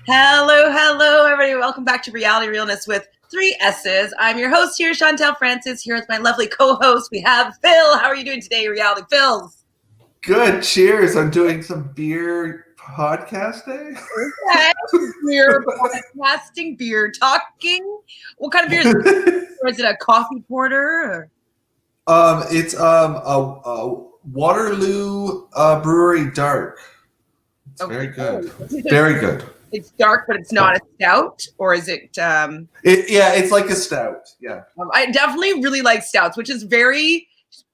Hello, everybody. Welcome back to Reality Realness with 3 S's. I'm your host here, Chantele Francis, here with my lovely co-host. We have Phil. How are you doing today, Reality Phils? Good. Cheers. I'm doing some beer podcasting. Okay. Beer podcasting, beer talking. What kind of beer is it? Or is it a coffee porter? It's a Waterloo Brewery Dark. It's very good. Very good. It's dark, but it's not a stout, or is it? Yeah, it's like a stout. Yeah. I definitely really like stouts, which is very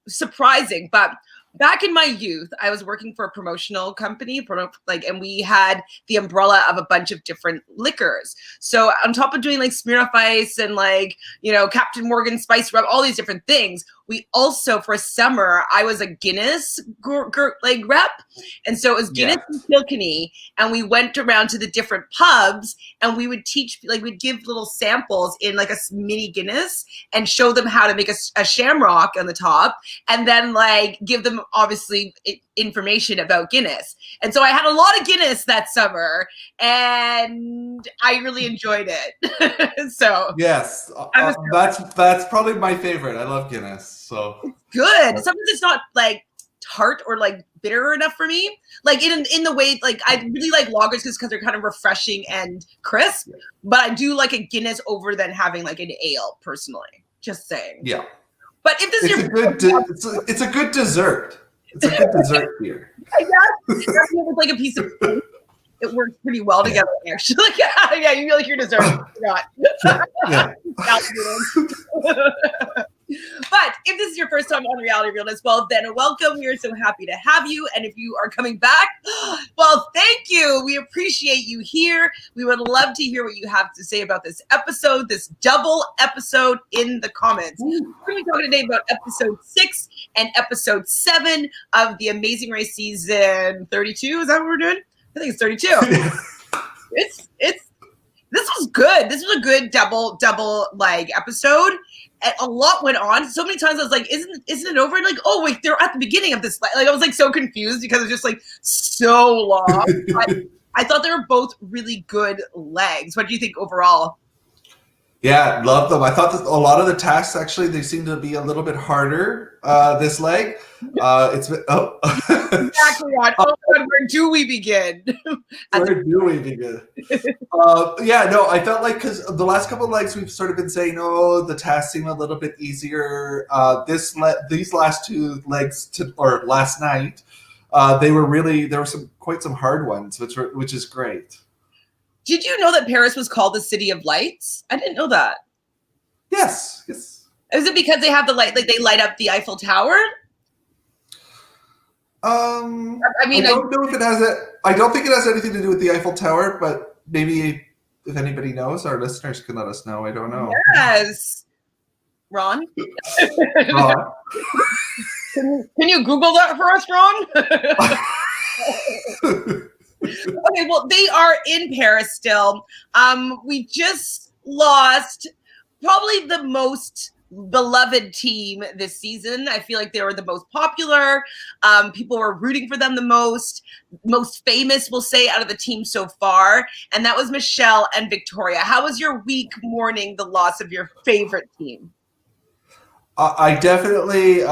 surprising. But back in my youth, I was working for a promotional company, and we had the umbrella of a bunch of different liquors. So on top of doing like Smirnoff Ice and Captain Morgan Spice Rum, all these different things, we also, for a summer, I was a Guinness rep. And so it was Guinness and Kilkenny. And we went around to the different pubs and we would teach, we'd give little samples in like a mini Guinness and show them how to make a shamrock on the top. And then give them obviously information about Guinness. And so I had a lot of Guinness that summer and I really enjoyed it. So yes, that's probably my favorite. I love Guinness. So it's good. Sometimes it's not tart or bitter enough for me. In the way I really like lagers because they're kind of refreshing and crisp. But I do like a Guinness over than having an ale personally. Just saying. Yeah. But if this is it's a good dessert. It's a good dessert beer. I guess with a piece of food, it works pretty well together. Actually, yeah, you feel like your dessert. Yeah. But if this is your first time on Reality Realness, well, then welcome. We are so happy to have you. And if you are coming back, well, thank you. We appreciate you here. We would love to hear what you have to say about this episode, this double episode in the comments. We're going to be talking today about episode 6 and episode 7 of the Amazing Race season 32. Is that what we're doing? I think it's 32. This was good. This was a good double episode. And a lot went on. So many times I was like, isn't it over? Oh wait, they're at the beginning of this. I was so confused because it was just so long. I thought they were both really good legs. What do you think overall? Yeah, love them. I thought that a lot of the tasks actually they seem to be a little bit harder this leg. It's been exactly right. Oh, where do we begin? Where do we begin? I felt because the last couple of legs we've sort of been saying, the tasks seem a little bit easier. These last 2 legs last night, there were quite some hard ones, which is great. Did you know that Paris was called the City of Lights? I didn't know that. Yes. Is it because they have the light, they light up the Eiffel Tower? I don't know if it has I don't think it has anything to do with the Eiffel Tower, but maybe if anybody knows, our listeners can let us know. I don't know. Yes. Ron? Ron? Can you Google that for us, Ron? Okay, well, they are in Paris still. We just lost probably the most beloved team this season. I feel like they were the most popular. People were rooting for them the most famous, we'll say, out of the team so far. And that was Michelle and Victoria. How was your week mourning the loss of your favorite team? I definitely...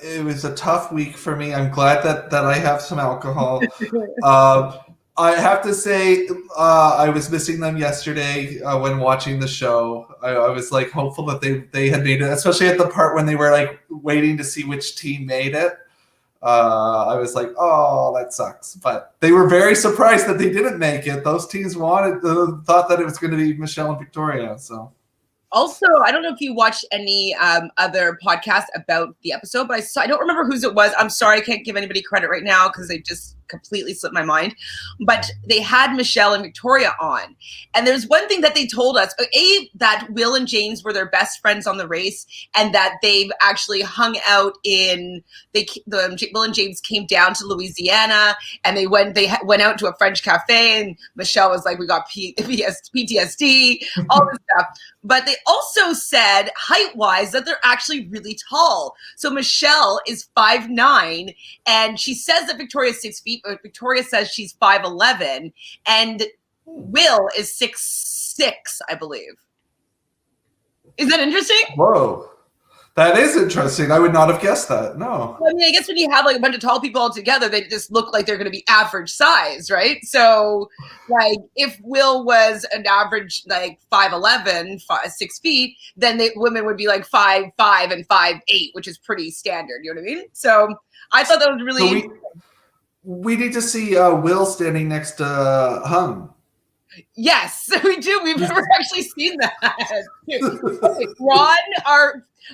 it was a tough week for me. I'm glad that I have some alcohol. I have to say, I was missing them yesterday when watching the show. I was hopeful that they had made it, especially at the part when they were waiting to see which team made it. I was oh, that sucks. But they were very surprised that they didn't make it. Those teams thought that it was going to be Michelle and Victoria. So. Also, I don't know if you watched any other podcasts about the episode, but I don't remember whose it was. I'm sorry, I can't give anybody credit right now because they just completely slipped my mind. But they had Michelle and Victoria on. And there's one thing that they told us, that Will and James were their best friends on the race and that they've actually hung out Will and James came down to Louisiana and they went out to a French cafe and Michelle was we got PTSD, all this stuff. But they also said height-wise that they're actually really tall. So Michelle is 5'9", and she says that Victoria is 6 feet. Victoria says she's 5'11", and Will is 6'6", I believe. Is that interesting? Whoa. That is interesting. I would not have guessed that. No. I mean, I guess when you have like a bunch of tall people all together, they just look like they're going to be average size, right? So, like, if Will was an average like 5'11", 6 feet, then women would be like 5'5" and 5'8", which is pretty standard. You know what I mean? So, I thought that was really. So we need to see Will standing next to Hung. Yes, we do. We've never actually seen that. Okay, Ron,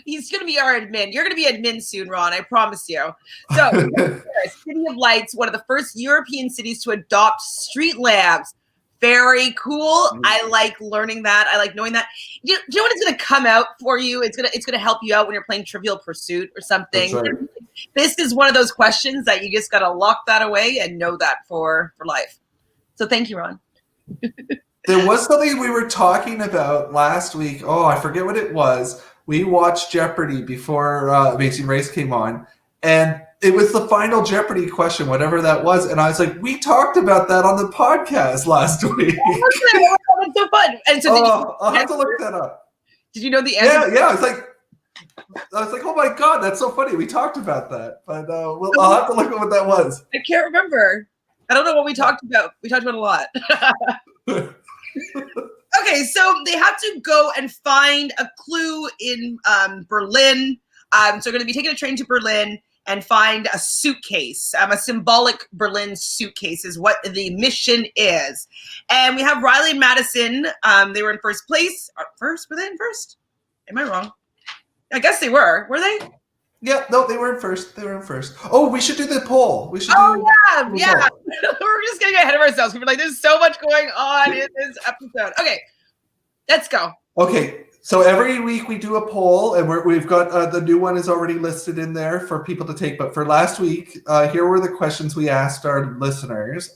he's going to be our admin. You're going to be admin soon, Ron. I promise you. So, City of Lights, one of the first European cities to adopt street lamps. Very cool. I like learning that. I like knowing that. Do you know what it's going to come out for you? It's going to help you out when you're playing Trivial Pursuit or something. Right. This is one of those questions that you just got to lock that away and know that for life. So thank you, Ron. There was something we were talking about last week. Oh, I forget what it was. We watched Jeopardy before Amazing Race came on, and it was the final Jeopardy question, whatever that was. And I was like, we talked about that on the podcast last week. Oh, that's so fun. And so I'll have to look that up. Did you know the answer? Yeah. I was like, oh my God, that's so funny. We talked about that, but I'll have to look at what that was. I can't remember. I don't know what we talked about. We talked about a lot. Okay, so they have to go and find a clue in Berlin. So they're going to be taking a train to Berlin and find a suitcase. A symbolic Berlin suitcase is what the mission is. And we have Riley and Madison. They were in first place. First? Were they in first? Am I wrong? I guess they were. Were they? Yeah, no, they were in first. Oh, we should do the poll. We should. Yeah. We're just getting ahead of ourselves. We're like, there's so much going on in this episode. Okay, let's go. Okay, so every week we do a poll, and we've got the new one is already listed in there for people to take. But for last week, here were the questions we asked our listeners.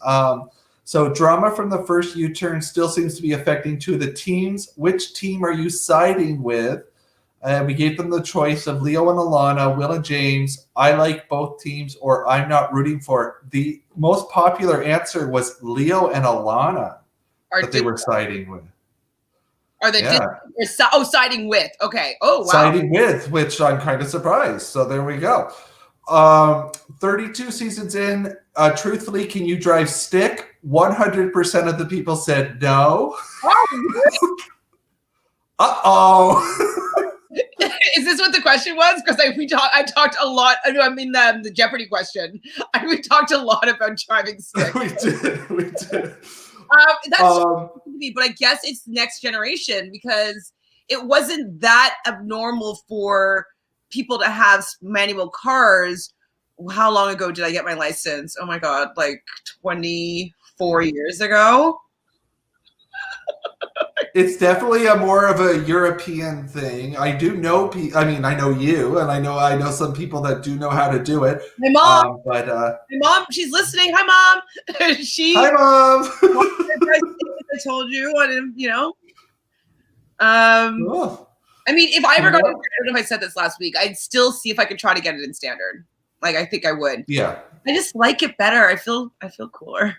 So drama from the first U-turn still seems to be affecting two of the teams. Which team are you siding with? And we gave them the choice of Leo and Alana, Will and James. I like both teams, or I'm not rooting for it. The most popular answer was Leo and Alana that they were siding with. Are they siding with? Okay. Oh, wow. Siding with, which I'm kind of surprised. So there we go. 32 seasons in, truthfully, can you drive stick? 100% of the people said no. Oh, Uh-oh. Is this what the question was? Because I talked a lot. I mean, the Jeopardy question. We talked a lot about driving stick. We did. That's me, but I guess it's next generation because it wasn't that abnormal for people to have manual cars. How long ago did I get my license? Oh my God, like 24 years ago. It's definitely a more of a European thing. I do know. I know you, and I know some people that do know how to do it. My mom, my mom, she's listening. Hi, mom. Hi, mom. I told you. I didn't. I mean, if I ever got, I don't know if I said this last week. I'd still see if I could try to get it in standard. Like I think I would. Yeah. I just like it better. I feel cooler.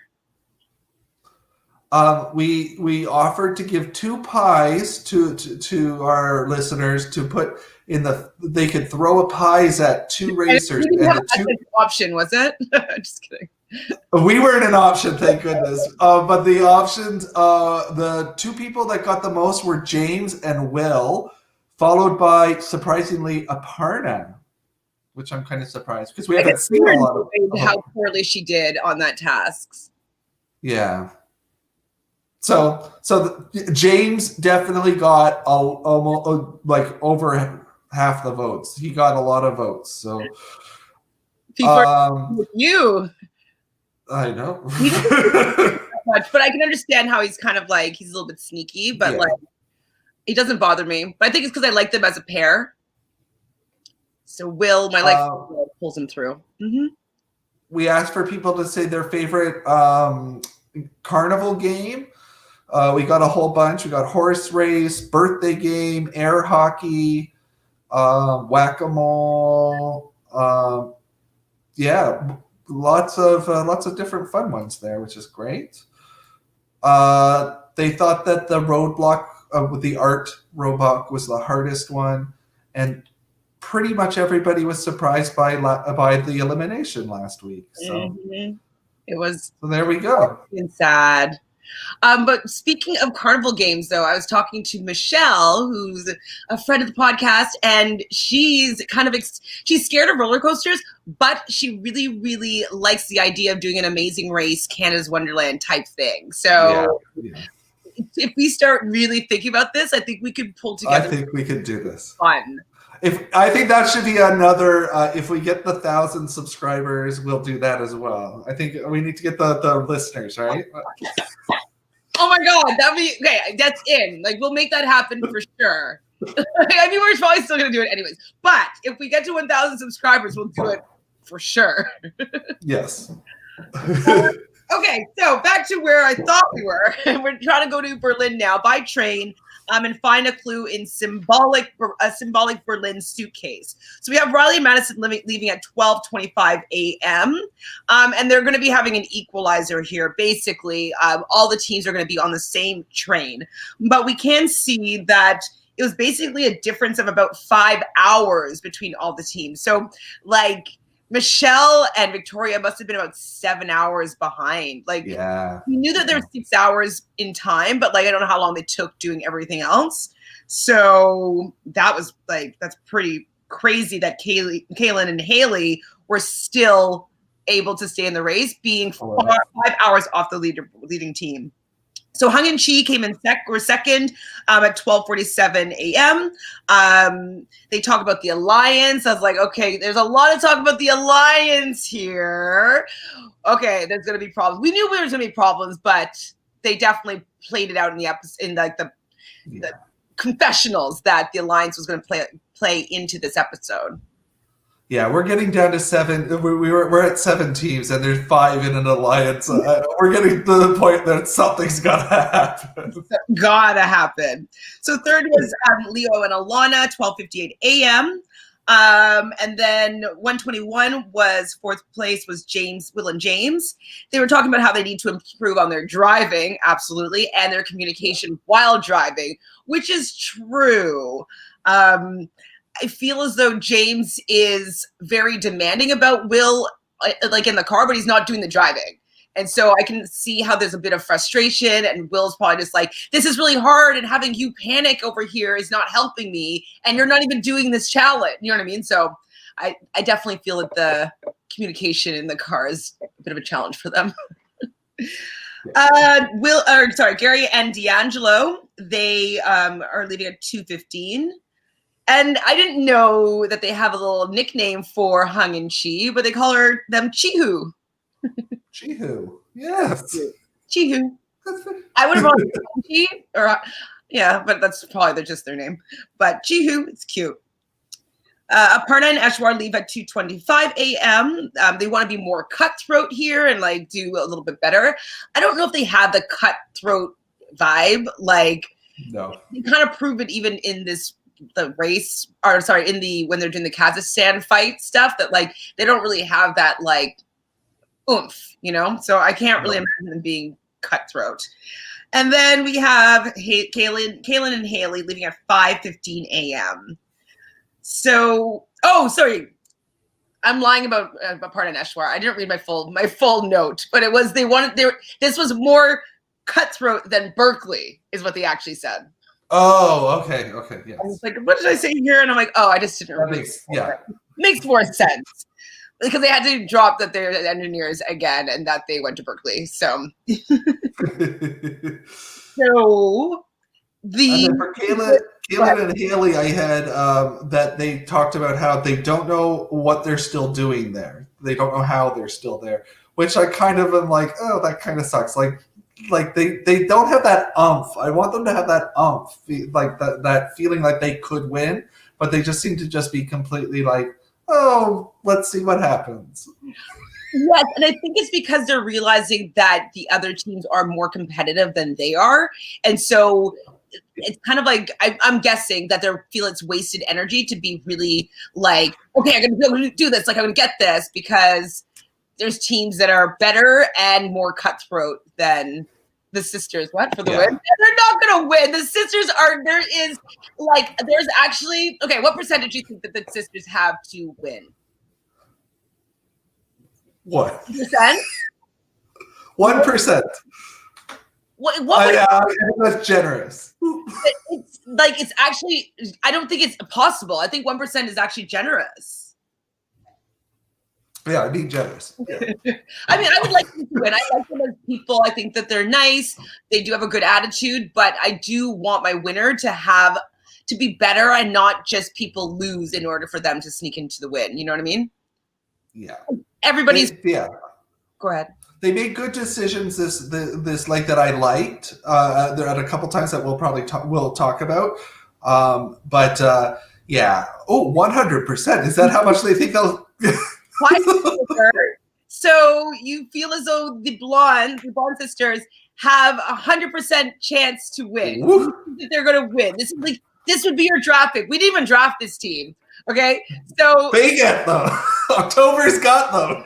We offered to give 2 pies to our listeners to put in they could throw a pies at 2 racers. You didn't have an option, was it? Just kidding. We weren't an option, thank goodness. But the options, the 2 people that got the most were James and Will, followed by, surprisingly, Aparna, which I'm kind of surprised because we haven't seen a lot of how poorly she did on that task. Yeah. So James definitely got almost like over half the votes. He got a lot of votes. So you, I know, but I can understand how he's kind of like he's a little bit sneaky, but like it doesn't bother me. But I think it's because I like them as a pair. So Will, my pulls him through. Mm-hmm. We asked for people to say their favorite carnival game. We got a whole bunch. We got horse race, birthday game, air hockey, whack-a-mole. lots of different fun ones there, which is great. They thought that the roadblock with the art roadblock was the hardest one, and pretty much everybody was surprised by the elimination last week. So it was. So there we go. Sad. But speaking of carnival games, though, I was talking to Michelle, who's a friend of the podcast, and she's she's scared of roller coasters, but she really, really likes the idea of doing an Amazing Race, Canada's Wonderland type thing. So if we start really thinking about this, I think we could pull together. I think we could do this. Fun. I think that should be another. If we get the 1,000 subscribers, we'll do that as well. I think we need to get the listeners, right? Oh my God, that'd be okay. That's in. Like, we'll make that happen for sure. I mean, we're probably still gonna do it anyways. But if we get to 1,000 subscribers, we'll do it for sure. Yes. Okay, so back to where I thought we were. We're trying to go to Berlin now by train. And find a clue in a symbolic Berlin suitcase. So we have Riley and Madison leaving at 12:25 a.m. And they're going to be having an equalizer here. Basically, all the teams are going to be on the same train. But we can see that it was basically a difference of about 5 hours between all the teams. So, like, Michelle and Victoria must have been about 7 hours behind. Like, we knew that there were 6 hours in time, but like, I don't know how long they took doing everything else. So that was like, that's pretty crazy that Kaylin and Haley were still able to stay in the race, being 5 hours off the leading team. So Hung and Chi came in second at 12:47 a.m. They talk about the alliance. I was like, okay, there's a lot of talk about the alliance here. Okay, there's going to be problems. We knew there was going to be problems, but they definitely played it out in the episode, in like the confessionals, that the alliance was going to play into this episode. Yeah, we're getting down to 7. We're at 7 teams, and there's 5 in an alliance. We're getting to the point that something's gotta happen. Gotta happen. So third was Leo and Alana, 12:58 a.m. And then 121 was fourth place was Will and James. They were talking about how they need to improve on their driving, absolutely, and their communication while driving, which is true. I feel as though James is very demanding about Will, like in the car, but he's not doing the driving. And so I can see how there's a bit of frustration, and Will's probably just like, this is really hard, and having you panic over here is not helping me, and you're not even doing this challenge. You know what I mean? So I definitely feel that the communication in the car is a bit of a challenge for them. Gary and D'Angelo, they are leaving at 2:15. And I didn't know that they have a little nickname for Hung and Chi, but they call them Chihu. Chihu, yes. Chihu. I would have called Chi, but that's probably just their name. But Chihu, it's cute. Aparna and Eshwar leave at 2:25 a.m. They want to be more cutthroat here and like do a little bit better. I don't know if they have the cutthroat vibe. Like, no, they kind of prove it even in when they're doing the Kazakhstan fight stuff, that like they don't really have that like oomph, you know? So I can't really imagine them being cutthroat. And then we have Kaylin and Haley leaving at 5:15 a.m. So, sorry. I'm lying about Aparna and Eshwar. I didn't read my full note, but it was this was more cutthroat than Berkeley, is what they actually said. Oh, okay, yeah. I was like, what did I say here? And I'm like, I just didn't remember. Makes more sense. Because they had to drop that they're engineers again and that they went to Berkeley. So, for Kaylin and Haley, I had that they talked about how they don't know what they're still doing there. They don't know how they're still there, which I kind of am like, oh, that kind of sucks. Like they don't have that umph. I want them to have that umph, like that feeling like they could win, but they just seem to just be completely like, oh, let's see what happens. Yes, and I think it's because they're realizing that the other teams are more competitive than they are, and so it's kind of like I'm guessing that they feel it's wasted energy to be really like, okay, I'm gonna do this, like I'm gonna get this, because there's teams that are better and more cutthroat than the sisters. What for the win? They're not gonna win. The sisters are. There's actually okay. What percentage do you think that the sisters have to win? What? 1%? 1%. What that's generous. It's actually. I don't think it's possible. I think 1% is actually generous. Yeah, being generous. Yeah. I mean, I would like them to win. I like them as people. I think that they're nice. They do have a good attitude, but I do want my winner to be better and not just people lose in order for them to sneak into the win. You know what I mean? Yeah. Everybody's. Go ahead. They made good decisions this like that I liked. There are a couple times that we'll probably we'll talk about. Yeah. Oh, 100%. Is that how much they think they'll? So you feel as though the blonde sisters have 100% chance to win. That they're going to win. This would be your draft pick. We didn't even draft this team. Okay, so they get them. October's got them.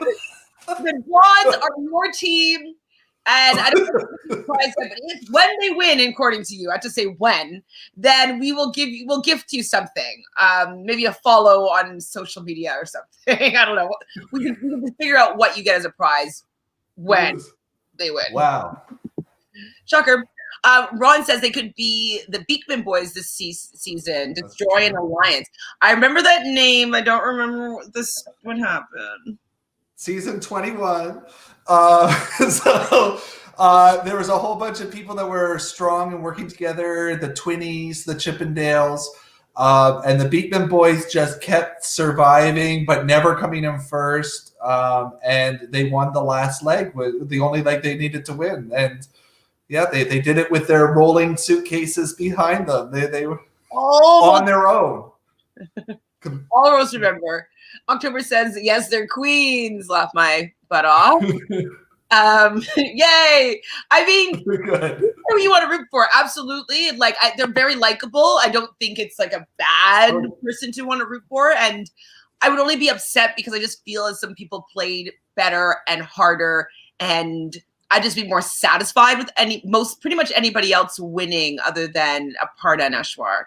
The blondes are your team. And I don't know if surprise them, but when they win, according to you, I have to say when, then we'll gift you something. Maybe a follow on social media or something. I don't know. We can figure out what you get as a prize when they win. Wow. Shocker. Ron says they could be the Beekman boys this season, Destroy an Alliance. I remember that name. I don't remember what happened. Season 21. There was a whole bunch of people that were strong and working together, the Twinnies, the Chippendales, and the Beekman boys just kept surviving, but never coming in first. And they won the last leg, with the only leg they needed to win. And yeah, they did it with their rolling suitcases behind them. They were on their own. All of us remember. October says, yes, they're queens. Laugh my butt off. Yay. I mean, who you want to root for? Absolutely. They're very likable. I don't think it's like a bad person to want to root for. And I would only be upset because I just feel as some people played better and harder. And I'd just be more satisfied with pretty much anybody else winning other than Aparna and Ashwar.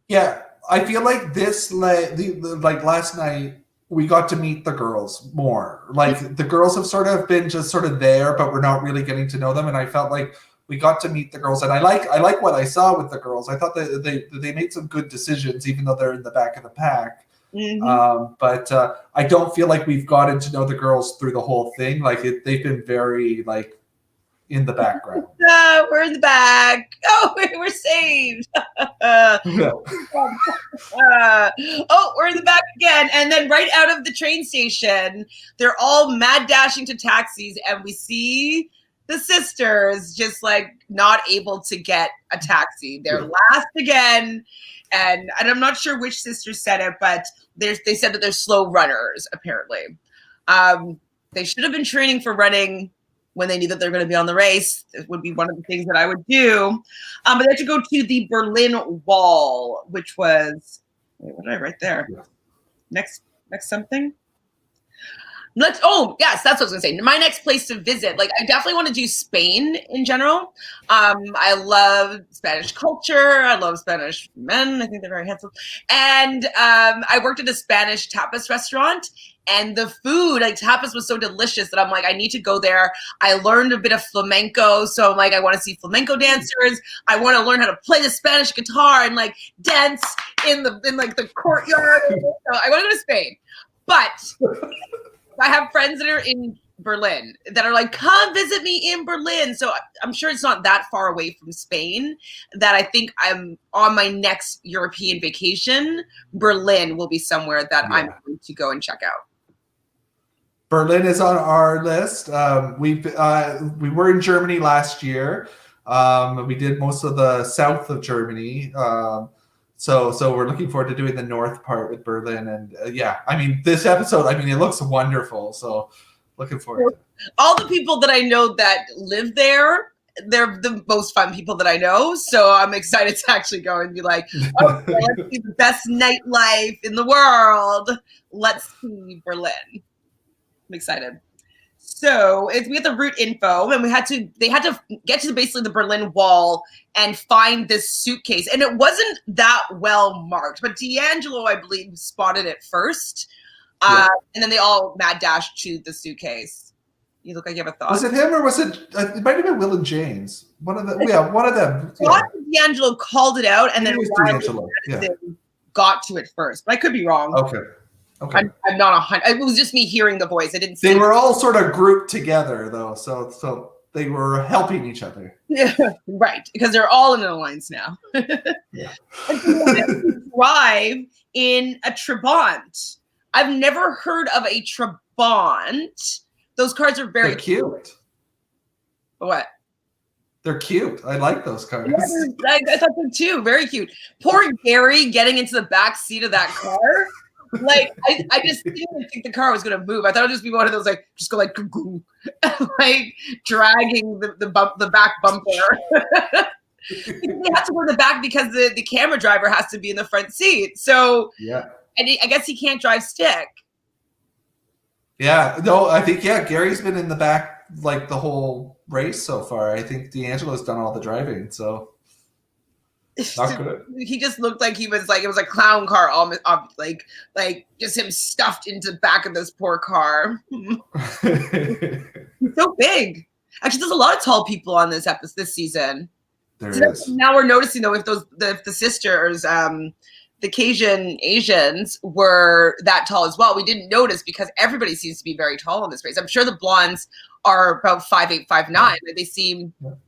Yeah. I feel like last night we got to meet the girls more. Like the girls have sort of been just sort of there, but we're not really getting to know them. And I felt like we got to meet the girls, and I like what I saw with the girls. I thought that they made some good decisions, even though they're in the back of the pack. Mm-hmm. But I don't feel like we've gotten to know the girls through the whole thing. They've been very in the background. We're in the back. Oh, we're saved. Oh, we're in the back again. And then right out of the train station, they're all mad dashing to taxis, and we see the sisters just not able to get a taxi. They're last again. And I'm not sure which sister said it, but they said that they're slow runners, apparently. They should have been training for running when they knew that they're going to be on the race. It would be one of the things that I would do. But they had to go to the Berlin Wall, which was, what did I write there? Yeah. Next something? Yes, that's what I was going to say. My next place to visit, I definitely want to do Spain in general. I love Spanish culture. I love Spanish men. I think they're very handsome. And I worked at a Spanish tapas restaurant, and the food, tapas was so delicious that I'm like, I need to go there. I learned a bit of flamenco, so I'm like, I want to see flamenco dancers. I want to learn how to play the Spanish guitar and dance in the courtyard. So I want to go to Spain, but I have friends that are in Berlin that are come visit me in Berlin. So I'm sure it's not that far away from Spain that I think I'm on my next European vacation. Berlin will be somewhere that I'm going to go and check out. Berlin is on our list. We were in Germany last year. We did most of the south of Germany. So we're looking forward to doing the north part with Berlin. And this episode, it looks wonderful. So looking forward to it. All the people that I know that live there, they're the most fun people that I know. So I'm excited to actually go and be let's see the best nightlife in the world. Let's see Berlin. I'm excited. So we had the route info, and they had to get to basically the Berlin Wall and find this suitcase. And it wasn't that well marked, but D'Angelo, I believe, spotted it first. And then they all mad dashed to the suitcase. You look like you have a thought. Was it him or was it? It might have been Will and James. One of them. Yeah, one of them. Yeah. D'Angelo called it out, and then D'Angelo got to it first. But I could be wrong. Okay. I'm not 100%. It was just me hearing the voice. I didn't see They were all sort of grouped together, though, so they were helping each other. Yeah, right, because they're all in an alliance now. Yeah. And so they drive in a Trabant. I've never heard of a Trabant. Those cars are very cute. What? They're cute. I like those cars. Yeah, I thought so too. Very cute. Poor Gary getting into the back seat of that car. Like I just didn't even think the car was gonna move. I thought it would just be one of those like just go like like dragging the back bumper. They have to go in the back because the camera driver has to be in the front seat. So yeah, and I guess he can't drive stick. Yeah, no, I think Gary's been in the back like the whole race so far. I think D'Angelo's done all the driving, so. Not good. He just looked like he was like it was a clown car, almost like just him stuffed into the back of this poor car. He's so big. Actually, there's a lot of tall people on this episode this season. There is. Now we're noticing though if the sisters, the Cajun Asians were that tall as well. We didn't notice because everybody seems to be very tall in this race. I'm sure the blondes are about 5'8", 5'9".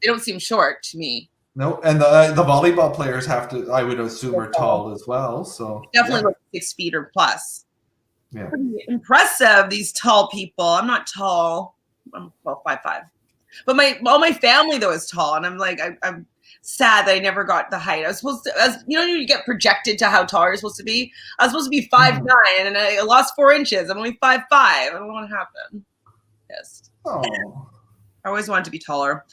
They don't seem short to me. No, and the volleyball players have to, I would assume, are tall as well. So definitely look 6 feet or plus. Yeah, pretty impressive. These tall people. I'm not tall. I'm 5'5", but all my family though is tall, and I'm like I'm sad that I never got the height. I was supposed to, you get projected to how tall you're supposed to be. I was supposed to be 5'9", and I lost 4 inches. I'm only 5'5". I don't know what happened. Yes. Oh. I always wanted to be taller.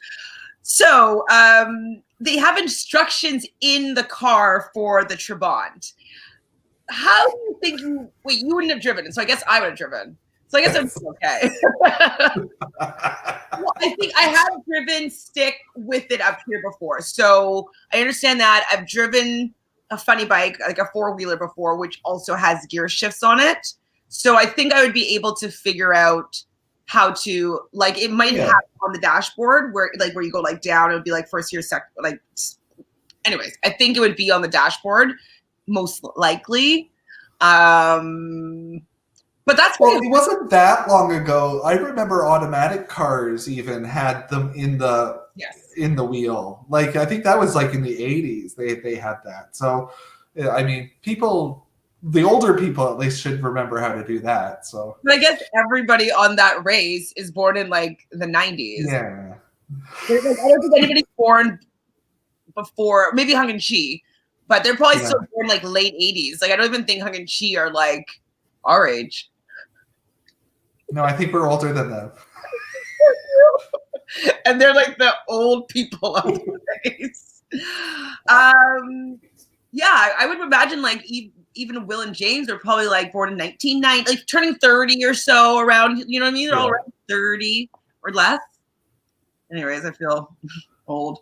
So they have instructions in the car for the Trabant. How do you think you wouldn't have driven it, so I guess I would have driven. So I guess I'm okay. Well, I think I have driven stick with it up here before. So I understand that. I've driven a funny bike, like a 4-wheeler before, which also has gear shifts on it. So I think I would be able to figure out how to, like, it might have on the dashboard where you go like down, it would be like first gear, second, like, anyways, I think it would be on the dashboard most likely. But that's it wasn't that long ago. I remember automatic cars even had them in the wheel. Like I think that was like in the 80s they had that. So I mean, the older people at least should remember how to do that. So but I guess everybody on that race is born in like the 90s. Yeah. I don't think anybody's born before, maybe Hung and Chi, but they're probably still born like late 80s. Like I don't even think Hung and Chi are like our age. No, I think we're older than them. And they're like the old people of the race. Yeah, I would imagine like even Will and James are probably like born in 1990, like turning 30 or so around, you know what I mean? They're all around 30 or less. Anyways, I feel old.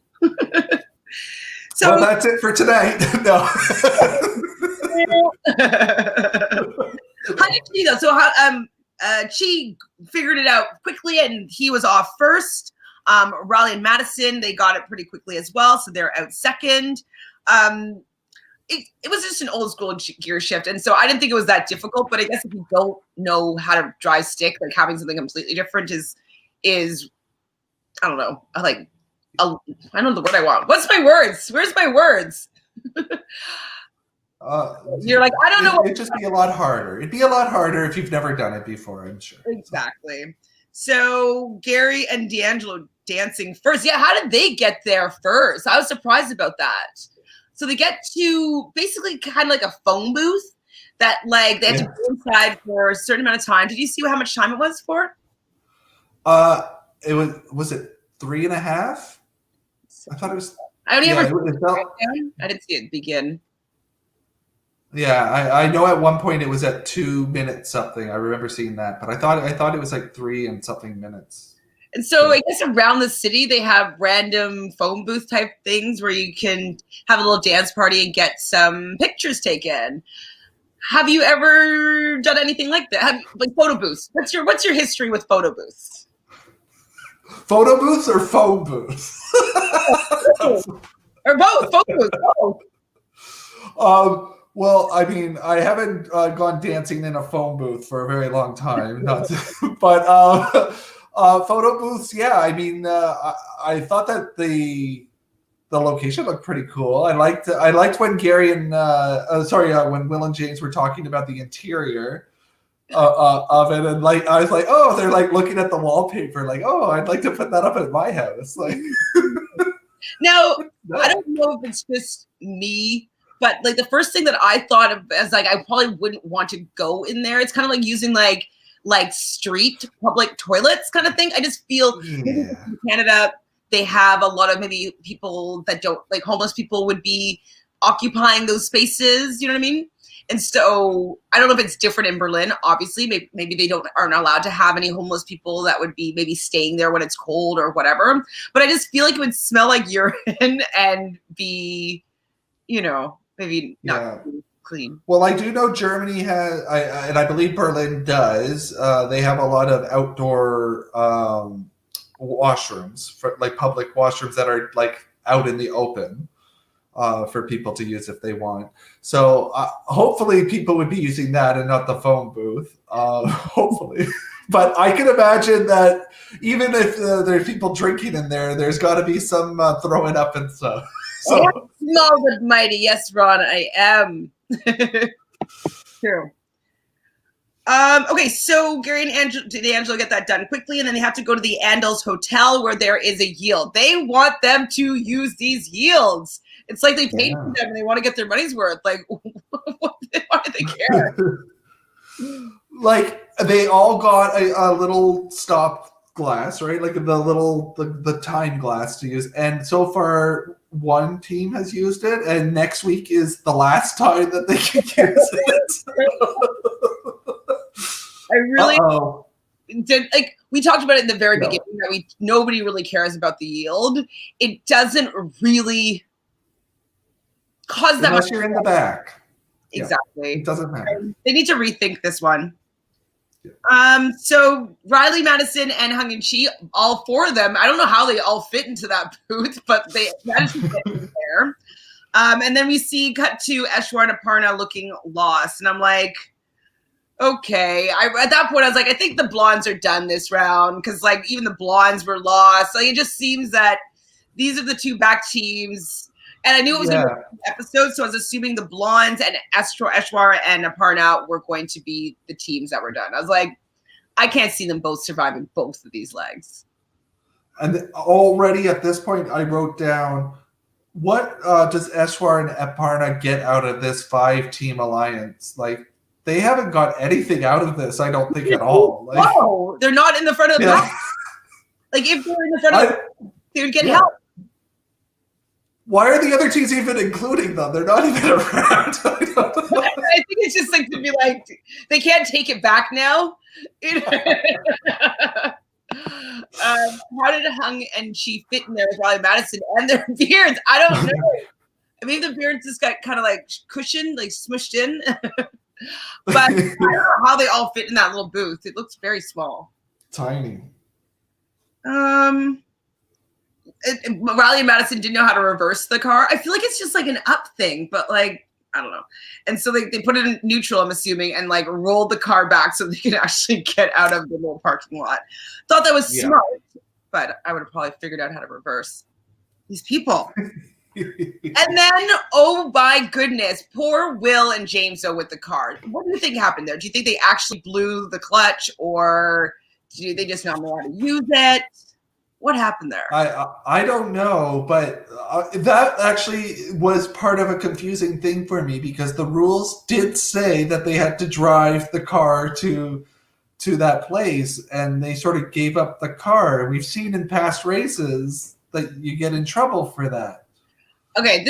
So well, that's it for tonight. No. How did she though? So how Chi figured it out quickly, and he was off first. Raleigh and Madison, they got it pretty quickly as well, so they're out second. It was just an old school gear shift, and so I didn't think it was that difficult. But I guess if you don't know how to drive stick, like having something completely different is I don't know. I don't know the word I want. What's my words? Where's my words? You're like, I don't know. It'd just be a lot harder. It'd be a lot harder if you've never done it before, I'm sure. Exactly. So Gary and D'Angelo dancing first. Yeah, how did they get there first? I was surprised about that. So they get to basically kind of like a phone booth that like they have to go inside for a certain amount of time. Did you see how much time it was for? It was it 3.5? I thought it was. I only ever. I didn't see it begin. Yeah, I know at one point it was at 2 minutes something. I remember seeing that, but I thought it was like 3 and something minutes. And so Yeah. I guess around the city they have random phone booth type things where you can have a little dance party and get some pictures taken. Have you ever done anything like that? Like photo booths? What's your history with photo booths? Photo booths or phone booths? Or both? Photo booths. Both. Well, I mean, I haven't gone dancing in a phone booth for a very long time, but photo booths, yeah. I mean, I thought that the location looked pretty cool. I liked when Gary and when Will and James were talking about the interior of it, and like I was like, oh, they're like looking at the wallpaper, like, oh, I'd like to put that up at my house. Like, Now, no. I don't know if it's just me, but like the first thing that I thought of as like I probably wouldn't want to go in there. It's kind of like using like street public toilets kind of thing. I just feel maybe Yeah. in Canada they have a lot of maybe people that don't like homeless people would be occupying those spaces. You know what I mean? And so I don't know if it's different in Berlin. Obviously, maybe they aren't allowed to have any homeless people that would be maybe staying there when it's cold or whatever. But I just feel like it would smell like urine and be, maybe not Yeah. clean. Well, I do know Germany has, and I believe Berlin does. They have a lot of outdoor washrooms, like public washrooms that are like out in the open for people to use if they want. So hopefully, people would be using that and not the phone booth. Hopefully, but I can imagine that even if there's people drinking in there, there's got to be some throwing up and stuff. I am So small but mighty. Yes, Ron, I am. True. Okay, so Gary and Angelo get that done quickly, and then they have to go to the Andals Hotel where there is a yield. They want them to use these yields. It's like they paid for them and they want to get their money's worth. Like, why do they care? Like they all got a little stop glass, right? Like the time glass to use. And so far, one team has used it, and next week is the last time that they can use it. I really Uh-oh. did. Like we talked about it in the very Yeah. beginning that nobody really cares about the yield. It doesn't really cause that Unless much. you're in the back. Exactly. It doesn't matter. They need to rethink this one. Yeah. So Riley, Madison, and Hung and Chi, all four of them, I don't know how they all fit into that booth, but they managed to get in there. And then we cut to Eshwar and Aparna looking lost. And I'm like, okay. At that point, I was like, I think the blondes are done this round because like even the blondes were lost. Like it just seems that these are the two back teams. And I knew it was going to be an episode, so I was assuming the blondes and Eshwar and Aparna were going to be the teams that were done. I was like, I can't see them both surviving both of these legs. And already at this point, I wrote down, what does Eshwar and Aparna get out of this 5-team alliance? Like, they haven't got anything out of this, I don't think, at all. Like, no, they're not in the front of the pack. Like, if they were in the front of the pack, they would get help. Why are the other teams even including them? They're not even around. I think it's just like to be like, they can't take it back now. How did Hung and Chi fit in there with Riley Madison and their beards? I don't know. I mean, the beards just got kind of like cushioned, like smushed in. But I don't know how they all fit in that little booth. It looks very small. Tiny. Riley and Madison didn't know how to reverse the car. I feel like it's just like an up thing, but like, I don't know. And so they put it in neutral, I'm assuming, and like rolled the car back so they could actually get out of the little parking lot. Thought that was smart, but I would have probably figured out how to reverse these people. And then, oh my goodness, poor Will and James with the car. What do you think happened there? Do you think they actually blew the clutch, or do they just not know how to use it? What happened there? I don't know, but that actually was part of a confusing thing for me because the rules did say that they had to drive the car to that place, and they sort of gave up the car. We've seen in past races that you get in trouble for that. Okay,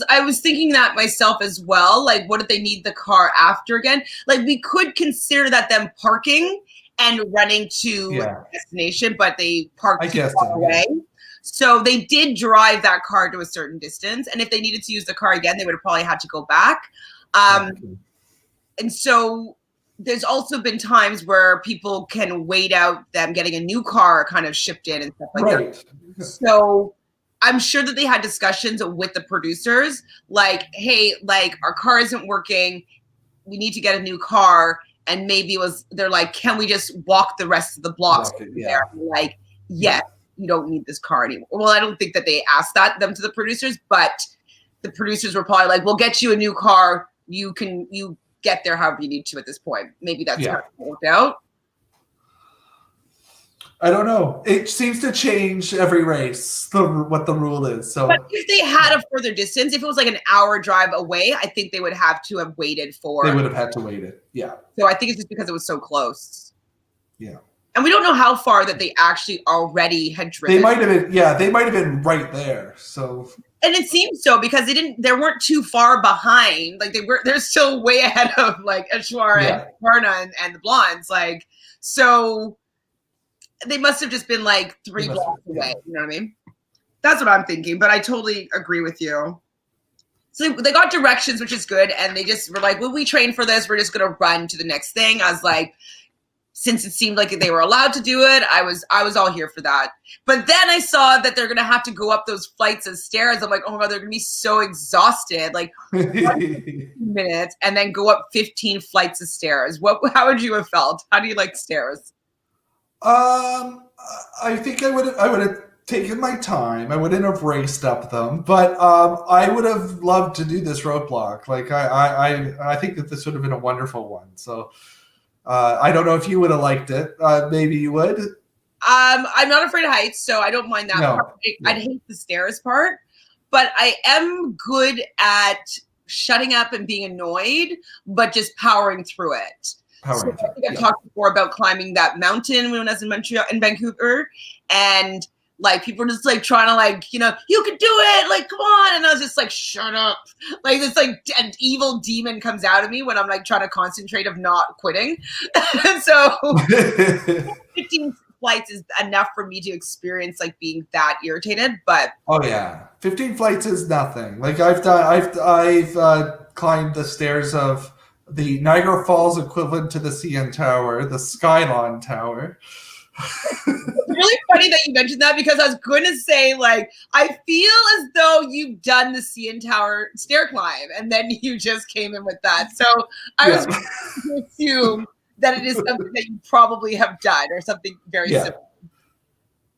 I was thinking that myself as well. Like, what if they need the car after again? Like, we could consider that them parking and running to a destination, but they parked too far away. So they did drive that car to a certain distance. And if they needed to use the car again, they would have probably had to go back. And so there's also been times where people can wait out them getting a new car kind of shipped in and stuff like that. So I'm sure that they had discussions with the producers, like, hey, like our car isn't working. We need to get a new car. And maybe they're like, can we just walk the rest of the blocks? There? Like, yes, you don't need this car anymore. Well, I don't think that they asked them to the producers, but the producers were probably like, we'll get you a new car. You get there however you need to at this point. Maybe that's how it worked out. I don't know. It seems to change every race, what the rule is. So, but if they had a further distance, if it was like an hour drive away, I think they would have to have waited for. They would have had to wait it. Yeah. So I think it's just because it was so close. Yeah. And we don't know how far that they actually already had driven. They might have been. Yeah, they might have been right there. So. And it seems so because they weren't too far behind. Like they're still way ahead of like Ashwar and Varna and the Blondes. Like, so they must have just been like 3 blocks away. You know what I mean? That's what I'm thinking. But I totally agree with you. So they got directions, which is good. And they just were like, well, we trained for this. We're just going to run to the next thing. I was like, since it seemed like they were allowed to do it, I was all here for that. But then I saw that they're going to have to go up those flights of stairs. I'm like, oh my God, they're going to be so exhausted. Like 15 minutes and then go up 15 flights of stairs. How would you have felt? How do you like stairs? I think I would have taken my time. I wouldn't have raced up them, but I would have loved to do this roadblock. Like I think that this would have been a wonderful one. So I don't know if you would have liked it. Maybe you would. I'm not afraid of heights, so I don't mind that part. I'd hate the stairs part, but I am good at shutting up and being annoyed, but just powering through it. I think I've talked before about climbing that mountain when I was in Vancouver, and like people were just like trying to like, you can do it, like come on, and I was just like, shut up. Like this like an evil demon comes out of me when I'm like trying to concentrate of not quitting. So 15 flights is enough for me to experience like being that irritated. But 15 flights is nothing. Like I've climbed the stairs of the Niagara Falls equivalent to the CN Tower, the Skylon Tower. It's really funny that you mentioned that because I was going to say, like, I feel as though you've done the CN Tower stair climb and then you just came in with that. So I was going to assume that it is something that you probably have done or something very similar.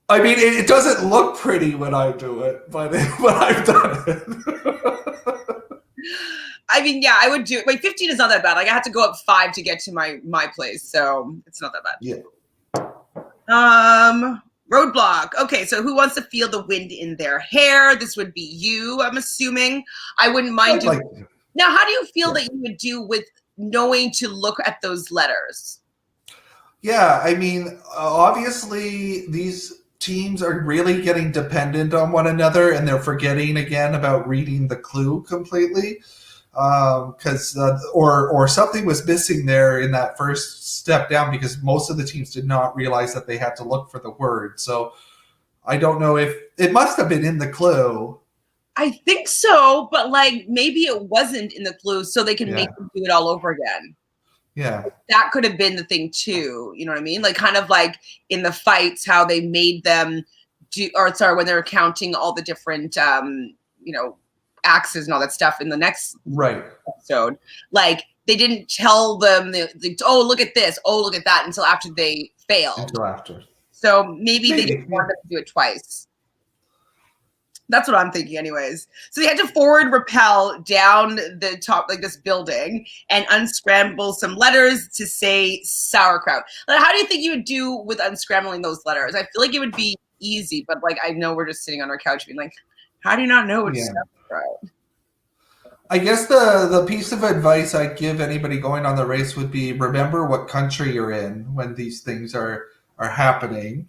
I mean, it doesn't look pretty when I do it, but I've done it. I mean, yeah, I would do it. Wait, 15 is not that bad. Like I had to go up 5 to get to my place, so it's not that bad. Yeah. Roadblock. Okay, so who wants to feel the wind in their hair? This would be you, I'm assuming. I wouldn't mind doing. Now, how do you feel that you would do with knowing to look at those letters? Yeah, I mean, obviously these teams are really getting dependent on one another, and they're forgetting again about reading the clue completely. Because or something was missing there in that first step down because most of the teams did not realize that they had to look for the word. So I don't know if it must have been in the clue. I think so, but like maybe it wasn't in the clue, so they can make them do it all over again. Yeah, that could have been the thing too. You know what I mean? Like kind of like in the fights, how they made them do, or sorry, when they're counting all the different, axes and all that stuff in the next episode. Like they didn't tell them, oh, look at this, oh, look at that, until after they failed. Until after. So maybe they didn't want them to do it twice. That's what I'm thinking anyways. So they had to forward rappel down the top, like this building, and unscramble some letters to say sauerkraut. Like, how do you think you would do with unscrambling those letters? I feel like it would be easy, but like I know we're just sitting on our couch being like, how do you not know what sauerkraut? I guess the piece of advice I'd give anybody going on the race would be remember what country you're in when these things are happening.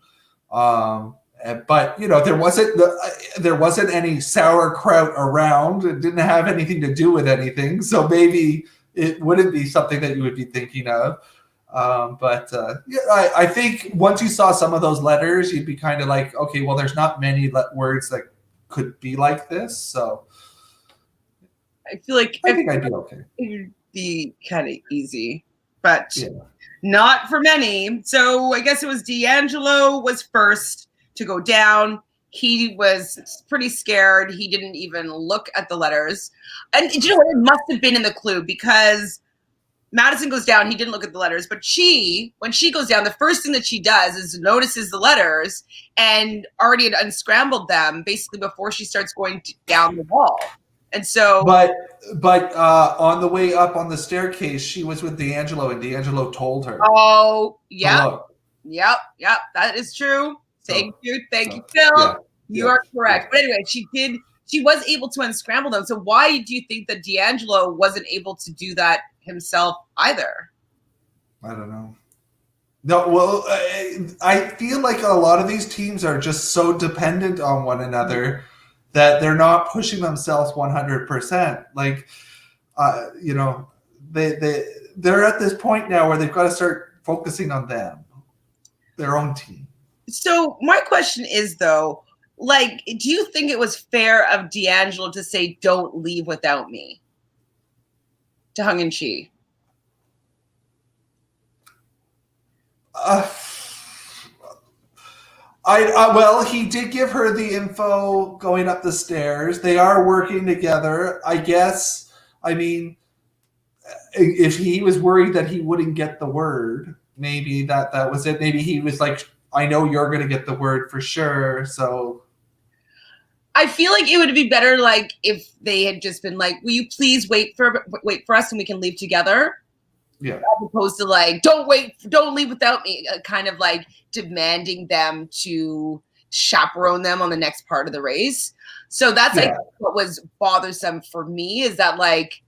But there wasn't any sauerkraut around. It didn't have anything to do with anything, so maybe it wouldn't be something that you would be thinking of. I think once you saw some of those letters, you'd be kind of like, okay, well, there's not many words that could be like this, so I feel like I think I'd be okay. It'd be kind of easy, but not for many. So I guess it was D'Angelo was first to go down. He was pretty scared. He didn't even look at the letters. And you know what? It must have been in the clue, because Madison goes down. He didn't look at the letters. But when she goes down, the first thing that she does is notices the letters and already had unscrambled them basically before she starts going down the wall. And so, but on the way up on the staircase, she was with D'Angelo, and D'Angelo told her. Oh, yeah, yep, that is true. Thank you, Phil. You are correct. But anyway, she was able to unscramble them. So why do you think that D'Angelo wasn't able to do that himself either? I don't know. No, well, I feel like a lot of these teams are just so dependent on one another that they're not pushing themselves 100%. Like, they're at this point now where they've got to start focusing on their own team. So my question is, though, like, do you think it was fair of D'Angelo to say, "Don't leave without me" to Hung and Chi? Well, he did give her the info going up the stairs. They are working together, I guess. I mean, if he was worried that he wouldn't get the word, maybe that was it. Maybe he was like, I know you're going to get the word for sure. So I feel like it would be better, like, if they had just been like, will you please wait for us and we can leave together? Yeah. As opposed to like, don't leave without me, kind of like demanding them to chaperone them on the next part of the race. So that's like what was bothersome for me, is that, like,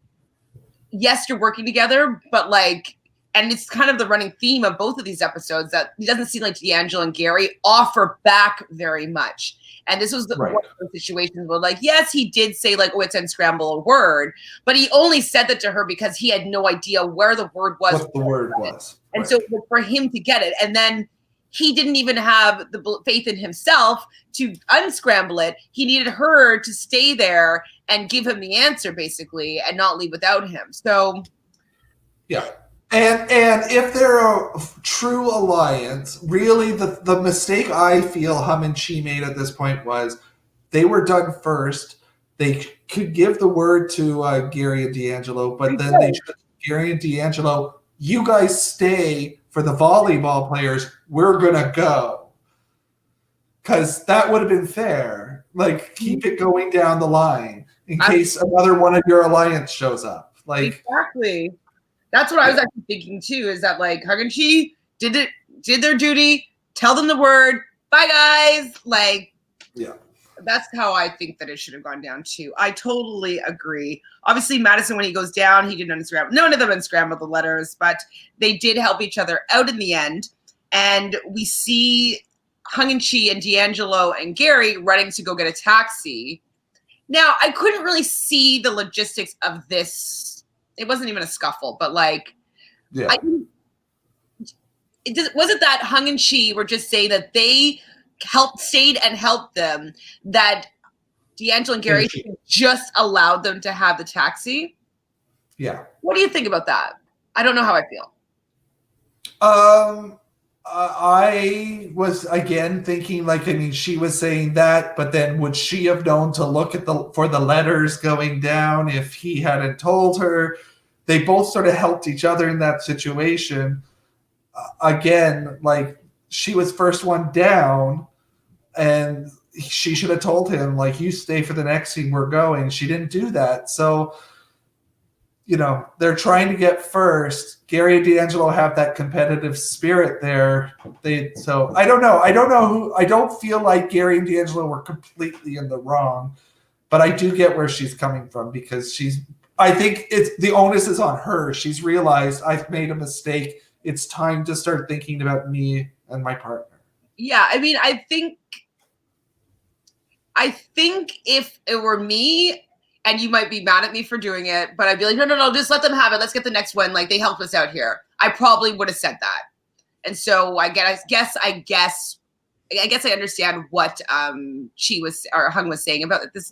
yes, you're working together, but like, and it's kind of the running theme of both of these episodes that it doesn't seem like D'Angelo and Gary offer back very much. And this was one of those situations where, like, yes, he did say, like, oh, it's unscramble a word, but he only said that to her because he had no idea where the word was. What the word was. And so for him to get it, and then he didn't even have the faith in himself to unscramble it. He needed her to stay there and give him the answer, basically, and not leave without him. So, yeah. And if they're a true alliance, really the mistake I feel Hum and Chi made at this point was they were done first. They could give the word to Gary and D'Angelo, but then they should Gary and D'Angelo, you guys stay for the volleyball players. We're going to go. Because that would have been fair. Like, keep it going down the line in case another one of your alliance shows up. Like, exactly. That's what I was actually thinking too, is that, like, Hung and Chi did their duty, tell them the word, bye guys. Like, that's how I think that it should have gone down too. I totally agree. Obviously, Madison, when he goes down, he didn't unscramble. None of them unscrambled the letters, but they did help each other out in the end. And we see Hung and Chi and D'Angelo and Gary running to go get a taxi. Now, I couldn't really see the logistics of this. It wasn't even a scuffle, but like, was it that Hung and Chi were just saying that they stayed and helped them, that D'Angelo and Gary just allowed them to have the taxi? Yeah. What do you think about that? I don't know how I feel. I was again thinking, like, I mean, she was saying that, but then would she have known to look at for the letters going down if he hadn't told her? They both sort of helped each other in that situation. Again, like, she was first one down, and she should have told him, like, you stay for the next scene, we're going. She didn't do that. So, they're trying to get first. Gary and D'Angelo have that competitive spirit there. So I don't know. I don't feel like Gary and D'Angelo were completely in the wrong, but I do get where she's coming from, because I think the onus is on her. She's realized, I've made a mistake. It's time to start thinking about me and my partner. Yeah, I mean, I think I think if it were me, and you might be mad at me for doing it, but I'd be like, no, just let them have it. Let's get the next one. Like, they helped us out here. I probably would have said that. And so I guess I understand what she was or Hung was saying about this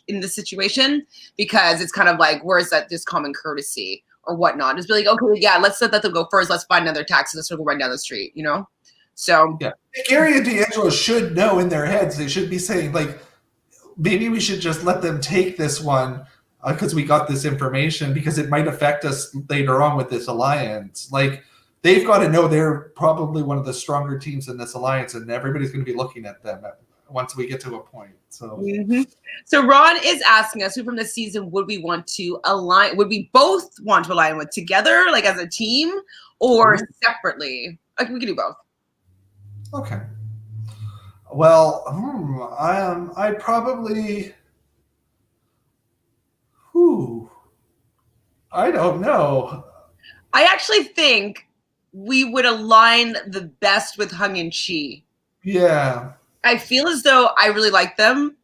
in this situation, because it's kind of like, where's that just common courtesy or whatnot? Just be like, okay, yeah, let's let them go first. Let's find another taxi. Let's go run down the street, you know? So yeah, Gary and D'Angelo should know in their heads. They should be saying, like, maybe we should just let them take this one because we got this information, because it might affect us later on with this alliance. Like, they've got to know they're probably one of the stronger teams in this alliance, and everybody's going to be looking at them once we get to a point. So, So Ron is asking us, who from this season would we want to align? Would we both want to align with together, like as a team, or separately? Like, we can do both. Okay. Well, I probably. I don't know. I actually think we would align the best with Hung and Chi. Yeah. I feel as though I really like them,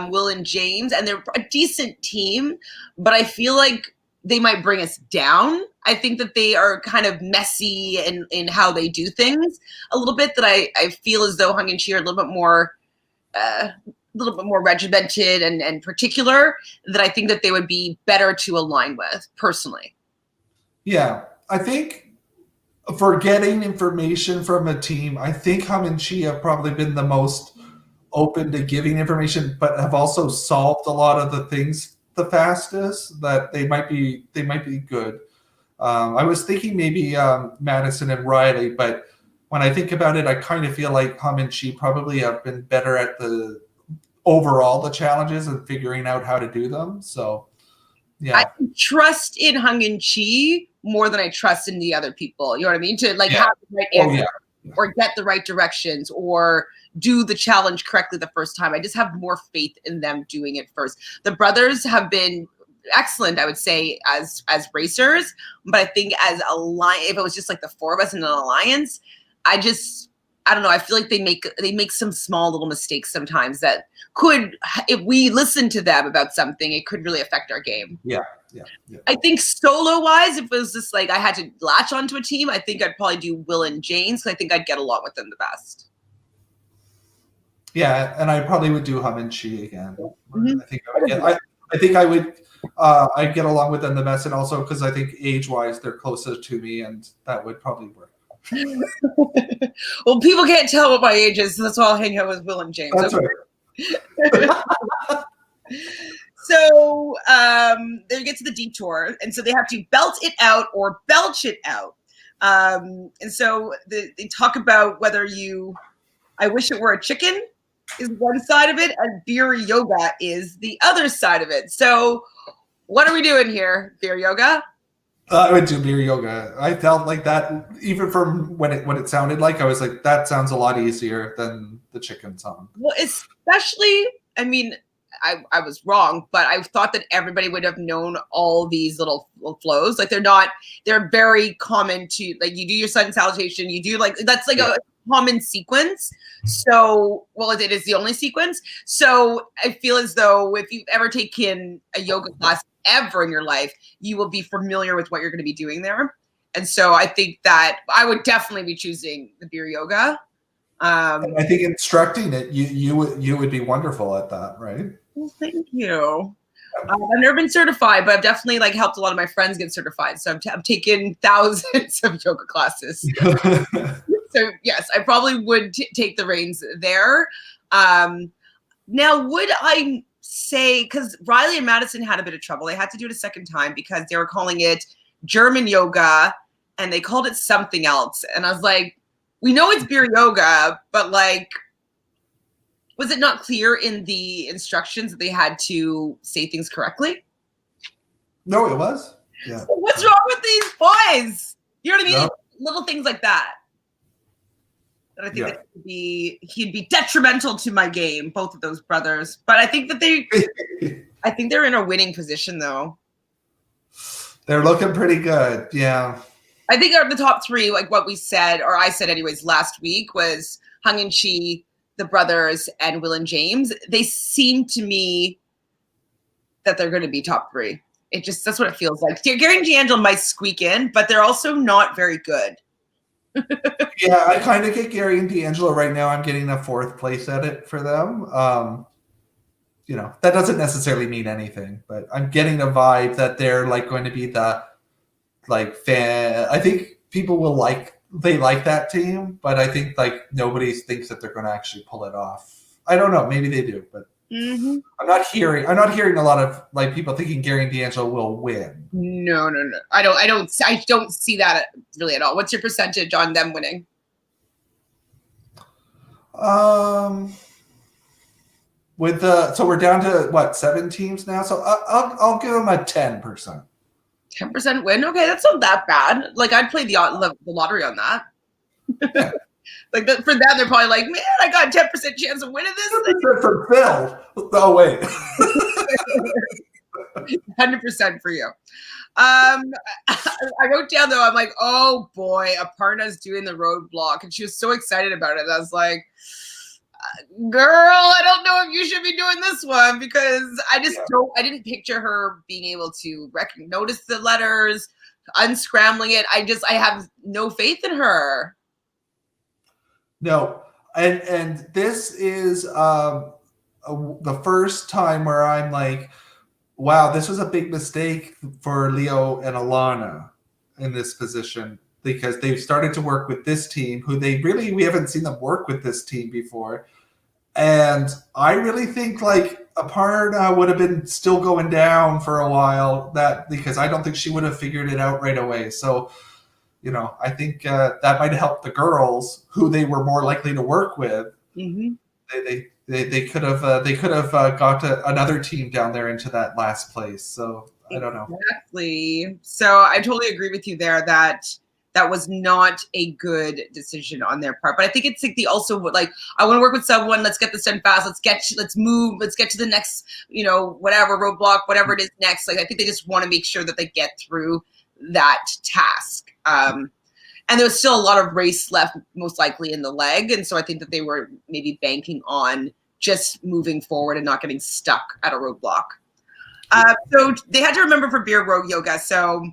Will and James, and they're a decent team, but I feel like they might bring us down. I think that they are kind of messy in how they do things a little bit, that I feel as though Hung and Chi are a little bit more regimented and particular, that I think that they would be better to align with personally. Yeah, I think for getting information from a team, I think Hum and Chi have probably been the most open to giving information, but have also solved a lot of the things the fastest. That they might be good. I was thinking maybe Madison and Riley, but when I think about it, I kind of feel like Hum and Chi probably have been better at the challenges and figuring out how to do them. So, yeah. I trust in Hung and Chi more than I trust in the other people. You know what I mean? To like have the right answer or get the right directions or do the challenge correctly the first time. I just have more faith in them doing it first. The brothers have been excellent, I would say, as racers, but I think as if it was just like the four of us in an alliance, I don't know. I feel like they make some small little mistakes sometimes that could, if we listen to them about something, it could really affect our game. Yeah. I think solo wise, if it was just like I had to latch onto a team, I think I'd probably do Will and James, because I think I'd get along with them the best. Yeah, and I probably would do Hum and Chi again. I think I would. I'd get along with them the best, and also because I think age-wise they're closest to me, and that would probably work. Well, people can't tell what my age is, so that's why I'll hang out with Will and James. That's right. So they get to the detour, and so they have to belt it out or belch it out. And so they talk about whether I wish it were a chicken is one side of it, and beer yoga is the other side of it. So what are we doing here, beer yoga? I would do beer yoga. I felt like that, even from what it sounded like, I was like, that sounds a lot easier than the chicken song. Well, especially, I mean, I was wrong, but I thought that everybody would have known all these little flows. Like they're very common to, like, you do your sun salutation, you do that's like a common sequence. So, well, it is the only sequence. So I feel as though if you've ever taken a yoga class ever in your life, you will be familiar with what you're going to be doing there. And so I think that I would definitely be choosing the beer yoga. I think instructing it, you would be wonderful at that, right? Well, thank you. I've never been certified, but I've definitely helped a lot of my friends get certified. So I've taken thousands of yoga classes. So yes, I probably would take the reins there. Now, would I say, because Riley and Madison had a bit of trouble, they had to do it a second time because they were calling it German yoga and they called it something else. And I was like, we know it's beer yoga, but was it not clear in the instructions that they had to say things correctly? No, it was. Yeah. So what's wrong with these boys? You know what I mean? No. Little things like that. And I think that he'd be detrimental to my game, both of those brothers. But I think that I think they're in a winning position, though. They're looking pretty good. Yeah. I think the top three, like what we said, or I said anyways, last week was Hung and Chi, the brothers and Will and James, they seem to me that they're going to be top 3. That's what it feels like. Gary and D'Angelo might squeak in, but they're also not very good. Yeah, I kind of get Gary and D'Angelo right now. I'm getting a 4th place edit for them. That doesn't necessarily mean anything, but I'm getting a vibe that they're like going to be the fan. I think people will like that team, but I think like nobody thinks that they're going to actually pull it off. I don't know. Maybe they do, but I'm not hearing a lot of like people thinking Gary and D'Angelo will win. No. I don't see that really at all. What's your percentage on them winning? So we're down to what, 7 teams now? So I'll give them a 10%. 10% win? Okay, that's not that bad. Like, I'd play the lottery on that. Yeah. For them, they're probably like, man, I got a 10% chance of winning this. For Phil. Oh, wait. 100% for you. I wrote down, though, I'm like, oh, boy, Aparna's doing the roadblock. And she was so excited about it. I was like, girl, I don't know if you should be doing this one, because I didn't picture her being able to notice the letters, unscrambling it. I have no faith in her. No. And this is the first time where I'm like, wow, this was a big mistake for Leo and Alana in this position, because they've started to work with this team who we haven't seen them work with this team before. And I really think like Aparna would have been still going down for a while, because I don't think she would have figured it out right away. So, I think that might help the girls who they were more likely to work with. Mm-hmm. They could have got another team down there into that last place. So I don't know. Exactly. So I totally agree with you there that was not a good decision on their part. But I think it's like also like, I want to work with someone. Let's get this done fast. Let's move. Let's get to the next, whatever roadblock, whatever it is next. Like, I think they just want to make sure that they get through that task. And there was still a lot of race left, most likely in the leg. And so I think that they were maybe banking on just moving forward and not getting stuck at a roadblock. So they had to remember for beer yoga. So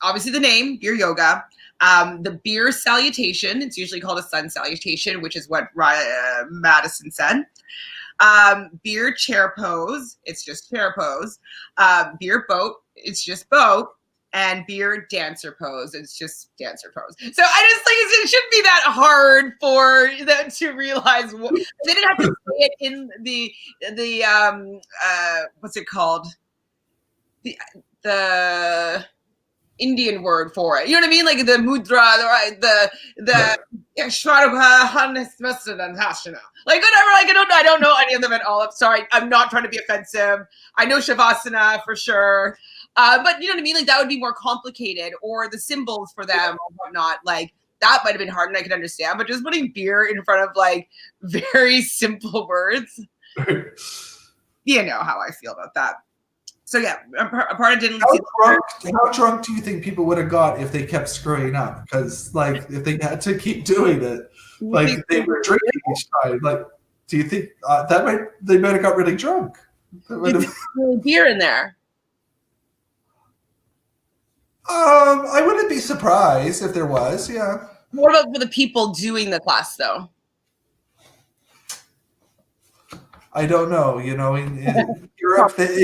obviously the name, beer yoga. The beer salutation, it's usually called a sun salutation, which is what Madison said. Beer chair pose, it's just chair pose. Beer boat, it's just boat. And beer dancer pose, it's just dancer pose. So I just think it shouldn't be that hard for them to realize what they didn't have to say it in the what's it called? The Indian word for it. You know what I mean? Like the mudra, the like whatever. Like I don't know any of them at all. I'm sorry. I'm not trying to be offensive. I know Shavasana for sure. But you know what I mean? Like that would be more complicated, or the symbols for them or whatnot. Like that might have been hard and I could understand, but just putting beer in front of like very simple words. You know how I feel about that. So yeah, Aparna didn't. How drunk do you think people would have got if they kept screwing up? Because like if they had to keep doing it, like they were drinking each time. Like, do you think they might have got really drunk? Beer in there. I wouldn't be surprised if there was. Yeah. What about for the people doing the class though? I don't know. In Europe, they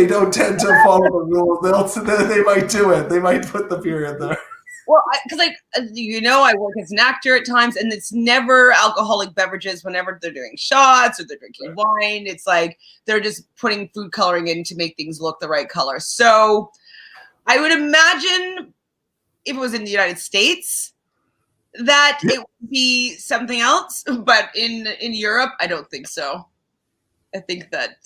don't tend to follow the rules. They might do it. They might put the beer in there. Well, because I work as an actor at times, and it's never alcoholic beverages. Whenever they're doing shots or they're drinking wine, it's like they're just putting food coloring in to make things look the right color. So I would imagine if it was in the United States, that it would be something else, but in Europe, I don't think so. I think that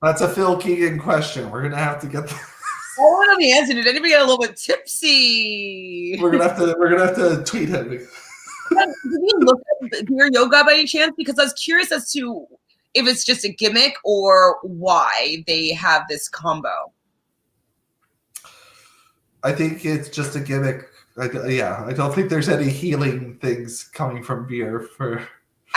That's a Phil Keoghan question. We're gonna have to get. I want to know the answer. Did anybody get a little bit tipsy? We're gonna have to tweet him. Did you look at beer yoga by any chance? Because I was curious as to if it's just a gimmick or why they have this combo. I think it's just a gimmick. I don't think there's any healing things coming from beer.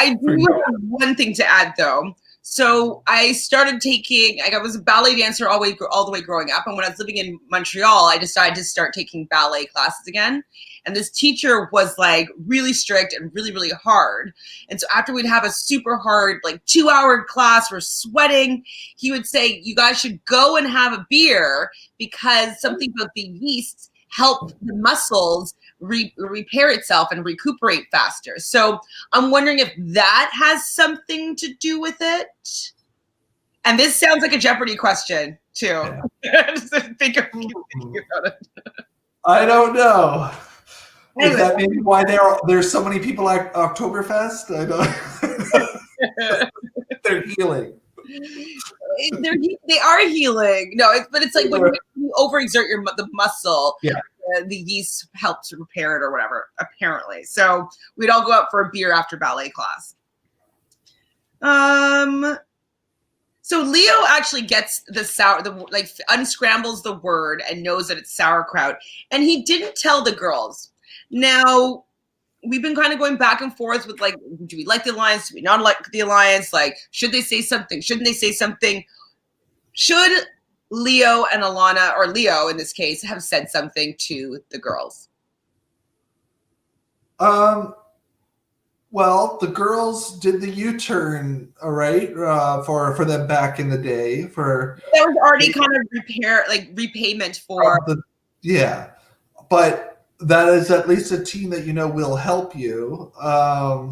I do have one thing to add, though. So I started taking, I was a ballet dancer all the way growing up. And when I was living in Montreal, I decided to start taking ballet classes again. And this teacher was like really strict and really, really hard. And so after we'd have a super hard, like 2-hour class, we're sweating, he would say, you guys should go and have a beer because something about the yeasts help the muscles repair itself and recuperate faster. So I'm wondering if that has something to do with it. And this sounds like a Jeopardy question too. Yeah. Just think about it. I don't know. Anyway. Is that maybe why there's so many people at Oktoberfest? I don't. They're healing. They are healing. No, but it's like when you overexert the muscle. Yeah. The yeast helps repair it or whatever, apparently. So we'd all go out for a beer after ballet class. So Leo actually gets unscrambles the word and knows that it's sauerkraut. And he didn't tell the girls. Now, we've been kind of going back and forth with like, do we like the alliance? Do we not like the alliance? Like, should they say something? Shouldn't they say something? Should Leo and Alana, or Leo in this case, have said something to the girls? Well, the girls did the U-turn, all right, for them back in the day. That was already kind of repayment for. Yeah, but that is at least a team that will help you. I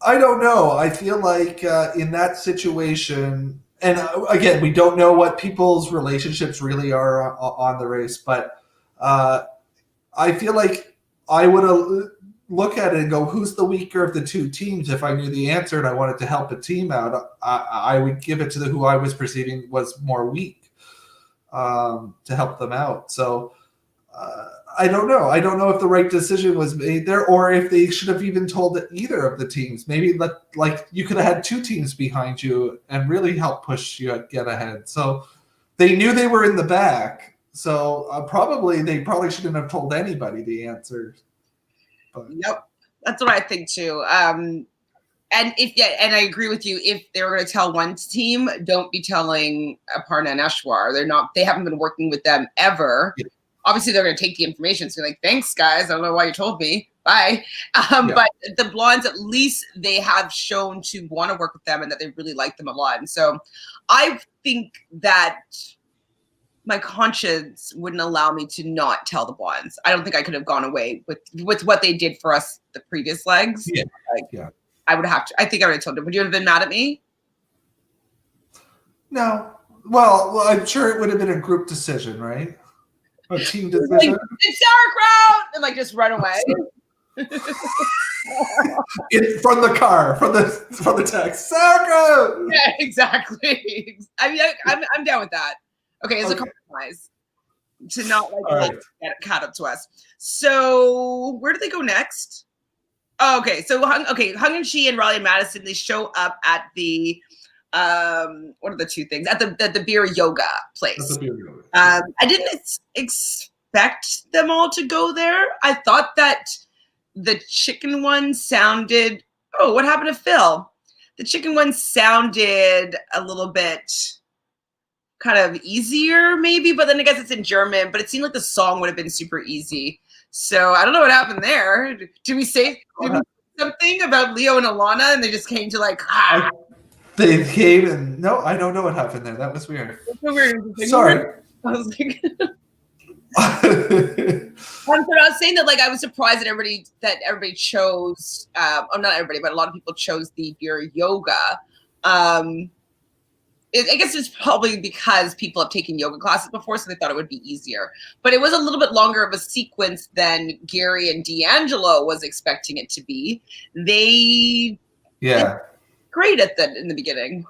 don't know. I feel like in that situation. And again, we don't know what people's relationships really are on the race, but I feel like I would look at it and go, who's the weaker of the two teams? If I knew the answer and I wanted to help a team out, I would give it to who I was perceiving was more weak to help them out. So I don't know. I don't know if the right decision was made there or if they should have even told either of the teams. Maybe you could have had two teams behind you and really help push you get ahead. So they knew they were in the back. So they probably shouldn't have told anybody the answer. But. Yep. That's what I think too. And I agree with you. If they were going to tell one team, don't be telling Aparna and Ashwar. They haven't been working with them ever. Yeah. Obviously, they're going to take the information. So like, thanks, guys. I don't know why you told me. Bye. But the blondes, at least they have shown to want to work with them and that they really like them a lot. And so I think that my conscience wouldn't allow me to not tell the blondes. I don't think I could have gone away with what they did for us the previous legs. Yeah. I would have to. I think I would have told them. Would you have been mad at me? No. Well, I'm sure it would have been a group decision, right? A team decision. It's sauerkraut, and just run away. From the car, from the text, sauerkraut. Yeah, exactly. I mean, I'm down with that. Okay, it's a compromise to not get caught up to us. So where do they go next? Oh, okay. So Hung and She and Raleigh and Madison, they show up at the what are the two things at the beer yoga place. I didn't expect them all to go there. I thought that the chicken one sounded. Oh, what happened to Phil? The chicken one sounded a little bit kind of easier, maybe, but then I guess it's in German. But it seemed like the song would have been super easy. So I don't know what happened there. Did we say something about Leo and Alana, and they just came to They came and no, I don't know what happened there. That was weird. Sorry. I was like, but I was saying that I was surprised that everybody chose. Not everybody, but a lot of people chose the beer yoga. I guess it's probably because people have taken yoga classes before, so they thought it would be easier. But it was a little bit longer of a sequence than Gary and D'Angelo was expecting it to be. They great in the beginning.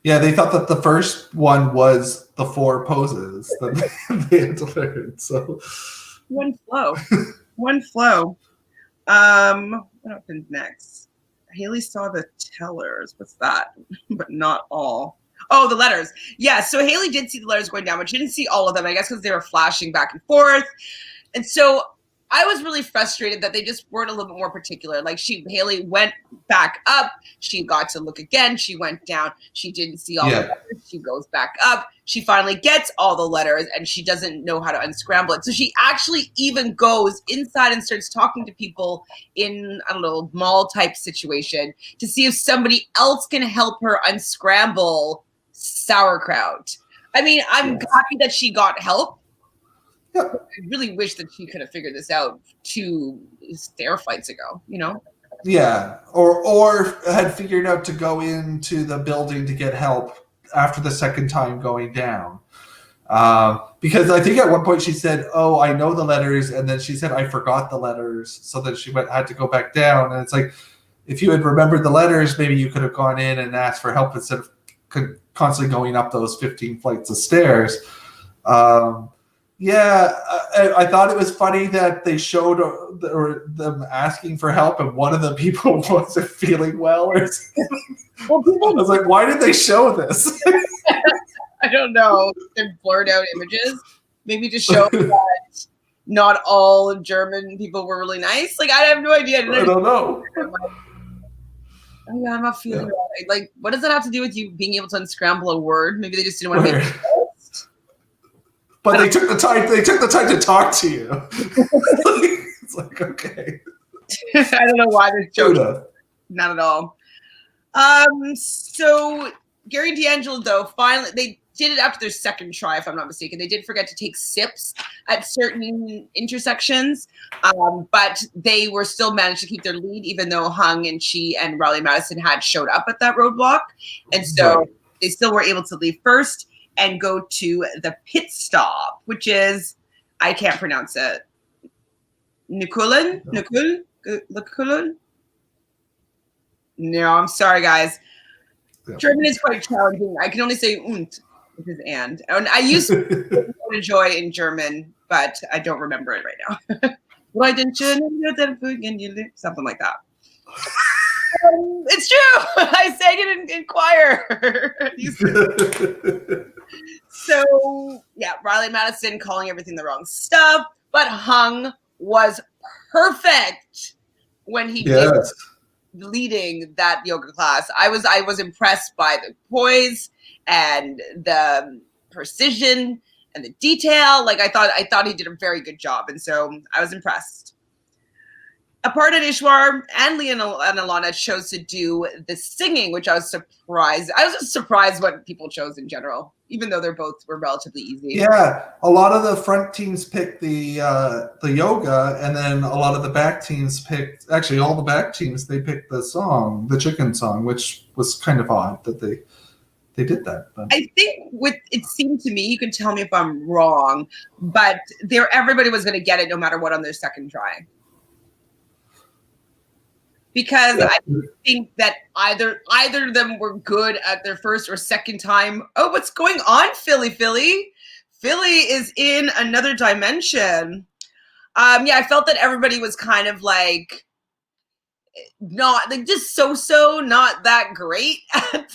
Yeah, they thought that the first one was the 4 poses that they had to learn. So one flow. What happened next? Haley saw the tellers. What's that? But not all. Oh, the letters. Yeah, so Haley did see the letters going down, but she didn't see all of them, I guess because they were flashing back and forth. And so I was really frustrated that they just weren't a little bit more particular. Like Haley went back up. She got to look again. She went down. She didn't see all the letters. She goes back up. She finally gets all the letters and she doesn't know how to unscramble it. So she actually even goes inside and starts talking to people in, I don't know, mall type situation to see if somebody else can help her unscramble sauerkraut. I mean, I'm happy that she got help. I really wish that she could have figured this out 2 stair flights ago, you know? Yeah, or had figured out to go into the building to get help after the second time going down. Because I think at one point she said, "Oh, I know the letters," and then she said, "I forgot the letters," so then she had to go back down. And it's like, if you had remembered the letters, maybe you could have gone in and asked for help instead of constantly going up those 15 flights of stairs. I thought it was funny that they showed them asking for help, and one of the people wasn't feeling well or something. Well, I was like, why did they show this? I don't know. They blurred out images, maybe to show that not all German people were really nice. Like, I have no idea. I don't know. I'm not feeling right. Like, what does that have to do with you being able to unscramble a word? Maybe they just didn't want to make it. But they took the time. They took the time to talk to you. It's like, okay. I don't know why they're joking. Not at all. So Gary and D'Angelo, though, finally they did it after their second try, if I'm not mistaken. They did forget to take sips at certain intersections, but they were still managed to keep their lead, even though Hung and Chi and Riley Madison had showed up at that roadblock, and so they still were able to leave first and go to the pit stop, which is, I can't pronounce it. Nukulun? No, I'm sorry, guys. Yeah. German is quite challenging. I can only say und, which is and. And I used to enjoy in German, but I don't remember it right now. Something like that. It's true. I sang it in choir. So, yeah, Riley Madison calling everything the wrong stuff, but Hung was perfect when he did leading that yoga class. I was impressed by the poise and the precision and the detail. Like, I thought he did a very good job, and so I was impressed. Aparna Ishwar and Leah and Alana chose to do the singing, which I was surprised. I was just surprised what people chose in general, even though were relatively easy. Yeah, a lot of the front teams picked the yoga, and then a lot of the back teams picked. Actually, all the back teams they picked the song, the chicken song, which was kind of odd that they did that. But. I think it seemed to me, you can tell me if I'm wrong, but everybody was going to get it no matter what on their second try. Because I think that either of them were good at their first or second time. Oh, what's going on, Philly? Philly is in another dimension. I felt that everybody was kind of like not like just so not that great at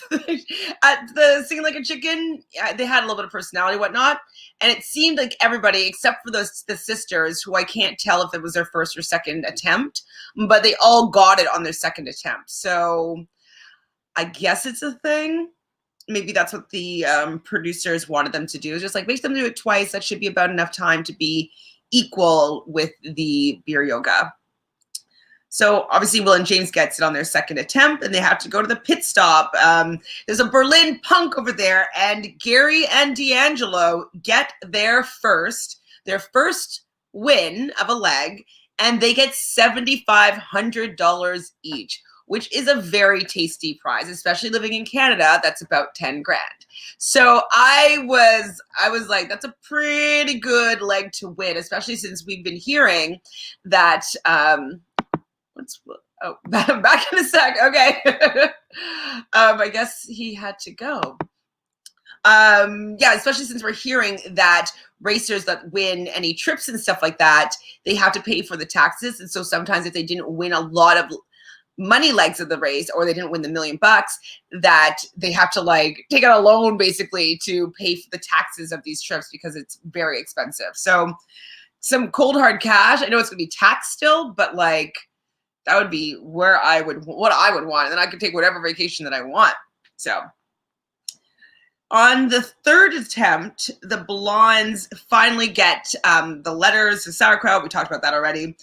the singing like a chicken. They had a little bit of personality, whatnot. And it seemed like everybody, except for the sisters, who I can't tell if it was their first or second attempt, but they all got it on their second attempt. So I guess it's a thing. Maybe that's what the producers wanted them to do. Just like make them do it twice. That should be about enough time to be equal with the beer yoga. So obviously Will and James gets it on their second attempt, and they have to go to the pit stop. There's a Berlin punk over there, and Gary and D'Angelo get their first win of a leg, and they get $7,500 each, which is a very tasty prize, especially living in Canada. That's about 10 grand. So I was like, that's a pretty good leg to win, especially since we've been hearing that. Back in a sec. Okay. I guess he had to go. Especially since we're hearing that racers that win any trips and stuff like that, they have to pay for the taxes. And so sometimes if they didn't win a lot of money legs of the race, or they didn't win the $1 million, that they have to like take out a loan basically to pay for the taxes of these trips because it's very expensive. So some cold hard cash. I know it's gonna be taxed still, but like that would be what I would want, and then I could take whatever vacation that I want. So on the third attempt, the blondes finally get the letters, the sauerkraut. We talked about that already.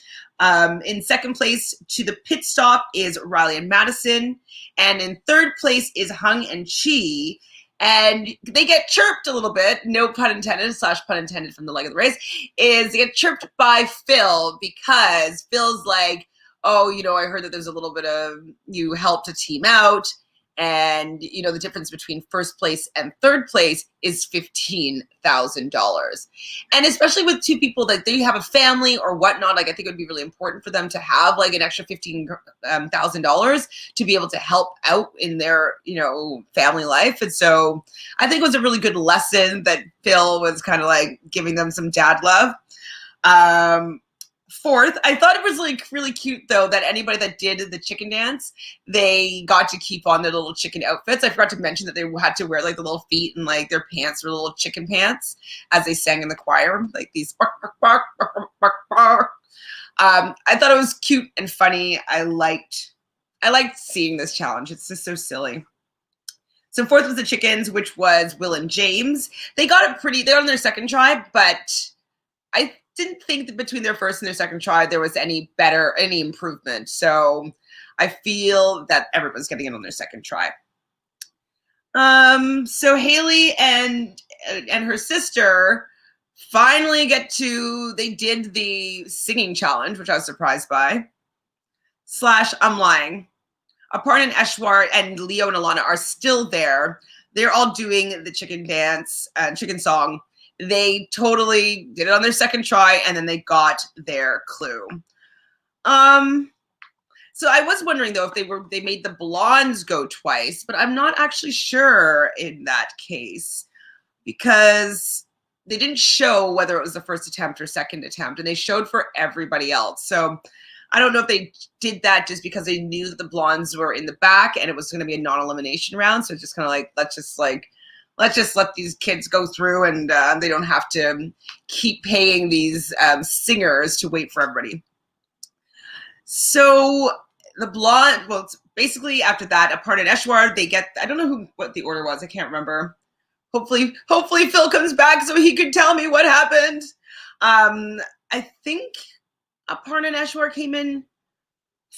In second place to the pit stop is Riley and Madison. And in third place is Hung and Chi. And they get chirped a little bit, no pun intended, / pun intended from the leg of the race, is they get chirped by Phil because Phil's like, oh, you know, I heard that there's a little bit of, you helped a team out. And, you know, the difference between first place and third place is $15,000. And especially with two people that they have a family or whatnot, like I think it would be really important for them to have like an extra $15,000 to be able to help out in their, you know, family life. And so I think it was a really good lesson that Phil was kind of like giving them some dad love. Fourth, I thought it was like really cute though that anybody that did the chicken dance, they got to keep on their little chicken outfits. I forgot to mention that they had to wear like the little feet and like their pants were little chicken pants as they sang in the choir, like these bark, bark, bark, bark, bark, bark. I thought it was cute and funny. I liked seeing this challenge. It's just so silly. So fourth was the chickens, which was Will and James. They got it they're on their second try, but I didn't think that between their first and their second try there was any improvement. So I feel that everyone's getting it on their second try. So Haley and her sister finally they did the singing challenge, which I was surprised by. / I'm lying. Aparna and Eshwar and Leo and Alana are still there. They're all doing the chicken dance and chicken song. They totally did it on their second try, and then they got their clue. So I was wondering though if they made the blondes go twice, but I'm not actually sure in that case because they didn't show whether it was the first attempt or second attempt, and they showed for everybody else. So I don't know if they did that just because they knew that the blondes were in the back and it was going to be a non-elimination round. So it's just kind of like, let's just let these kids go through and they don't have to keep paying these singers to wait for everybody. So the blonde, well, it's basically after that, Aparna and Eshwar, they get, I don't know what the order was. I can't remember. Hopefully Phil comes back so he could tell me what happened. I think Aparna and Eshwar came in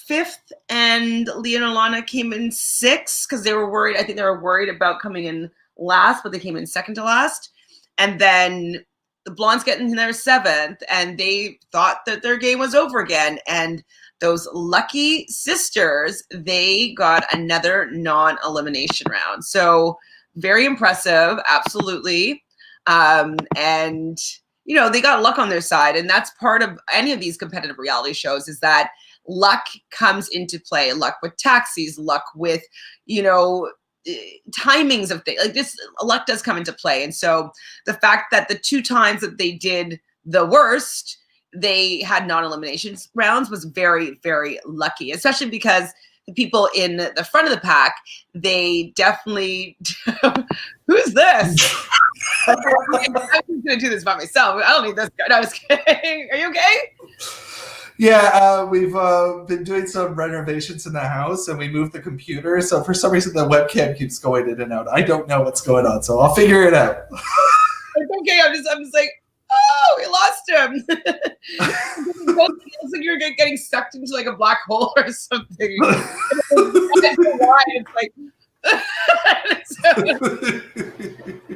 5th and Leah and Alana came in 6th because they were worried. I think they were worried about coming in last, but they came in second to last. And then the blondes get in their 7th and they thought that their game was over again. And those lucky sisters, they got another non-elimination round. So very impressive, absolutely. And you know, they got luck on their side, and that's part of any of these competitive reality shows is that luck comes into play. Luck with taxis, luck with, you know, timings of things like this. Luck does come into play. And so the fact that the 2 times that they did the worst, they had non-elimination rounds was very, very lucky, especially because the people in the front of the pack, they definitely, who's this? I'm just going to do this by myself. I don't need this guy. No, I was kidding. Are you okay? Yeah, we've been doing some renovations in the house, and we moved the computer. So for some reason, the webcam keeps going in and out. I don't know what's going on, so I'll figure it out. It's okay. I'm just like, oh, we lost him. It's like you're getting sucked into like a black hole or something. I don't know why. It's like. So,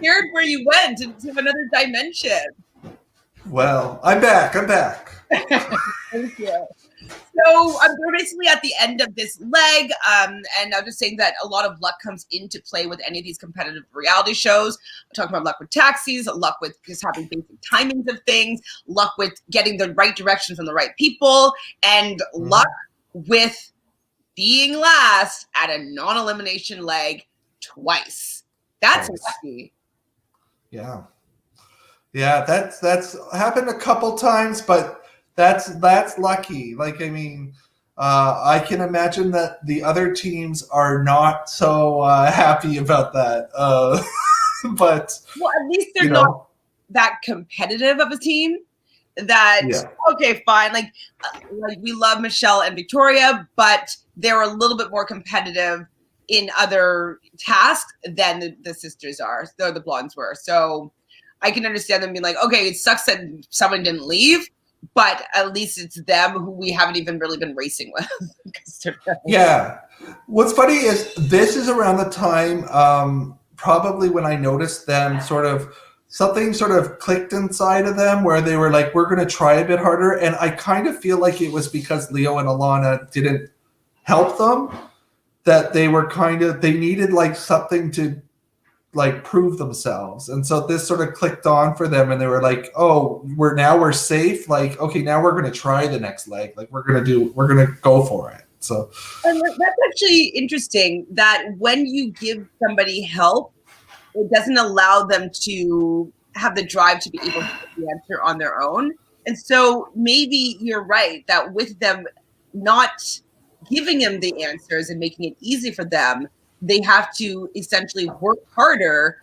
here's where you went into another dimension. Well, I'm back. Thank you. So we're basically at the end of this leg, and I'm just saying that a lot of luck comes into play with any of these competitive reality shows. I'm talking about luck with taxis, luck with just having basic timings of things, luck with getting the right direction from the right people, and luck with being last at a non-elimination leg twice. That's lucky. Yeah, that's happened a couple times, but that's lucky. Like, I mean, I can imagine that the other teams are not so happy about that. But well, at least they're not that competitive of a team. that, Yeah. okay, fine. Like we love Michelle and Victoria, but they're a little bit more competitive in other tasks than the sisters are, though the blondes were. So I can understand them being like, okay, it sucks that someone didn't leave, but at least it's them who we haven't even really been racing with. Yeah. What's funny is this is around the time, probably when I noticed them something sort of clicked inside of them where they were like, we're going to try a bit harder. And I kind of feel like it was because Leo and Alana didn't help them, that they needed like something to like prove themselves. And so this sort of clicked on for them and they were like, oh, we're safe. Like, okay, now we're going to try the next leg. Like we're going to go for it. So and that's actually interesting that when you give somebody help, it doesn't allow them to have the drive to be able to get the answer on their own. And so maybe you're right that with them not giving them the answers and making it easy for them, they have to essentially work harder,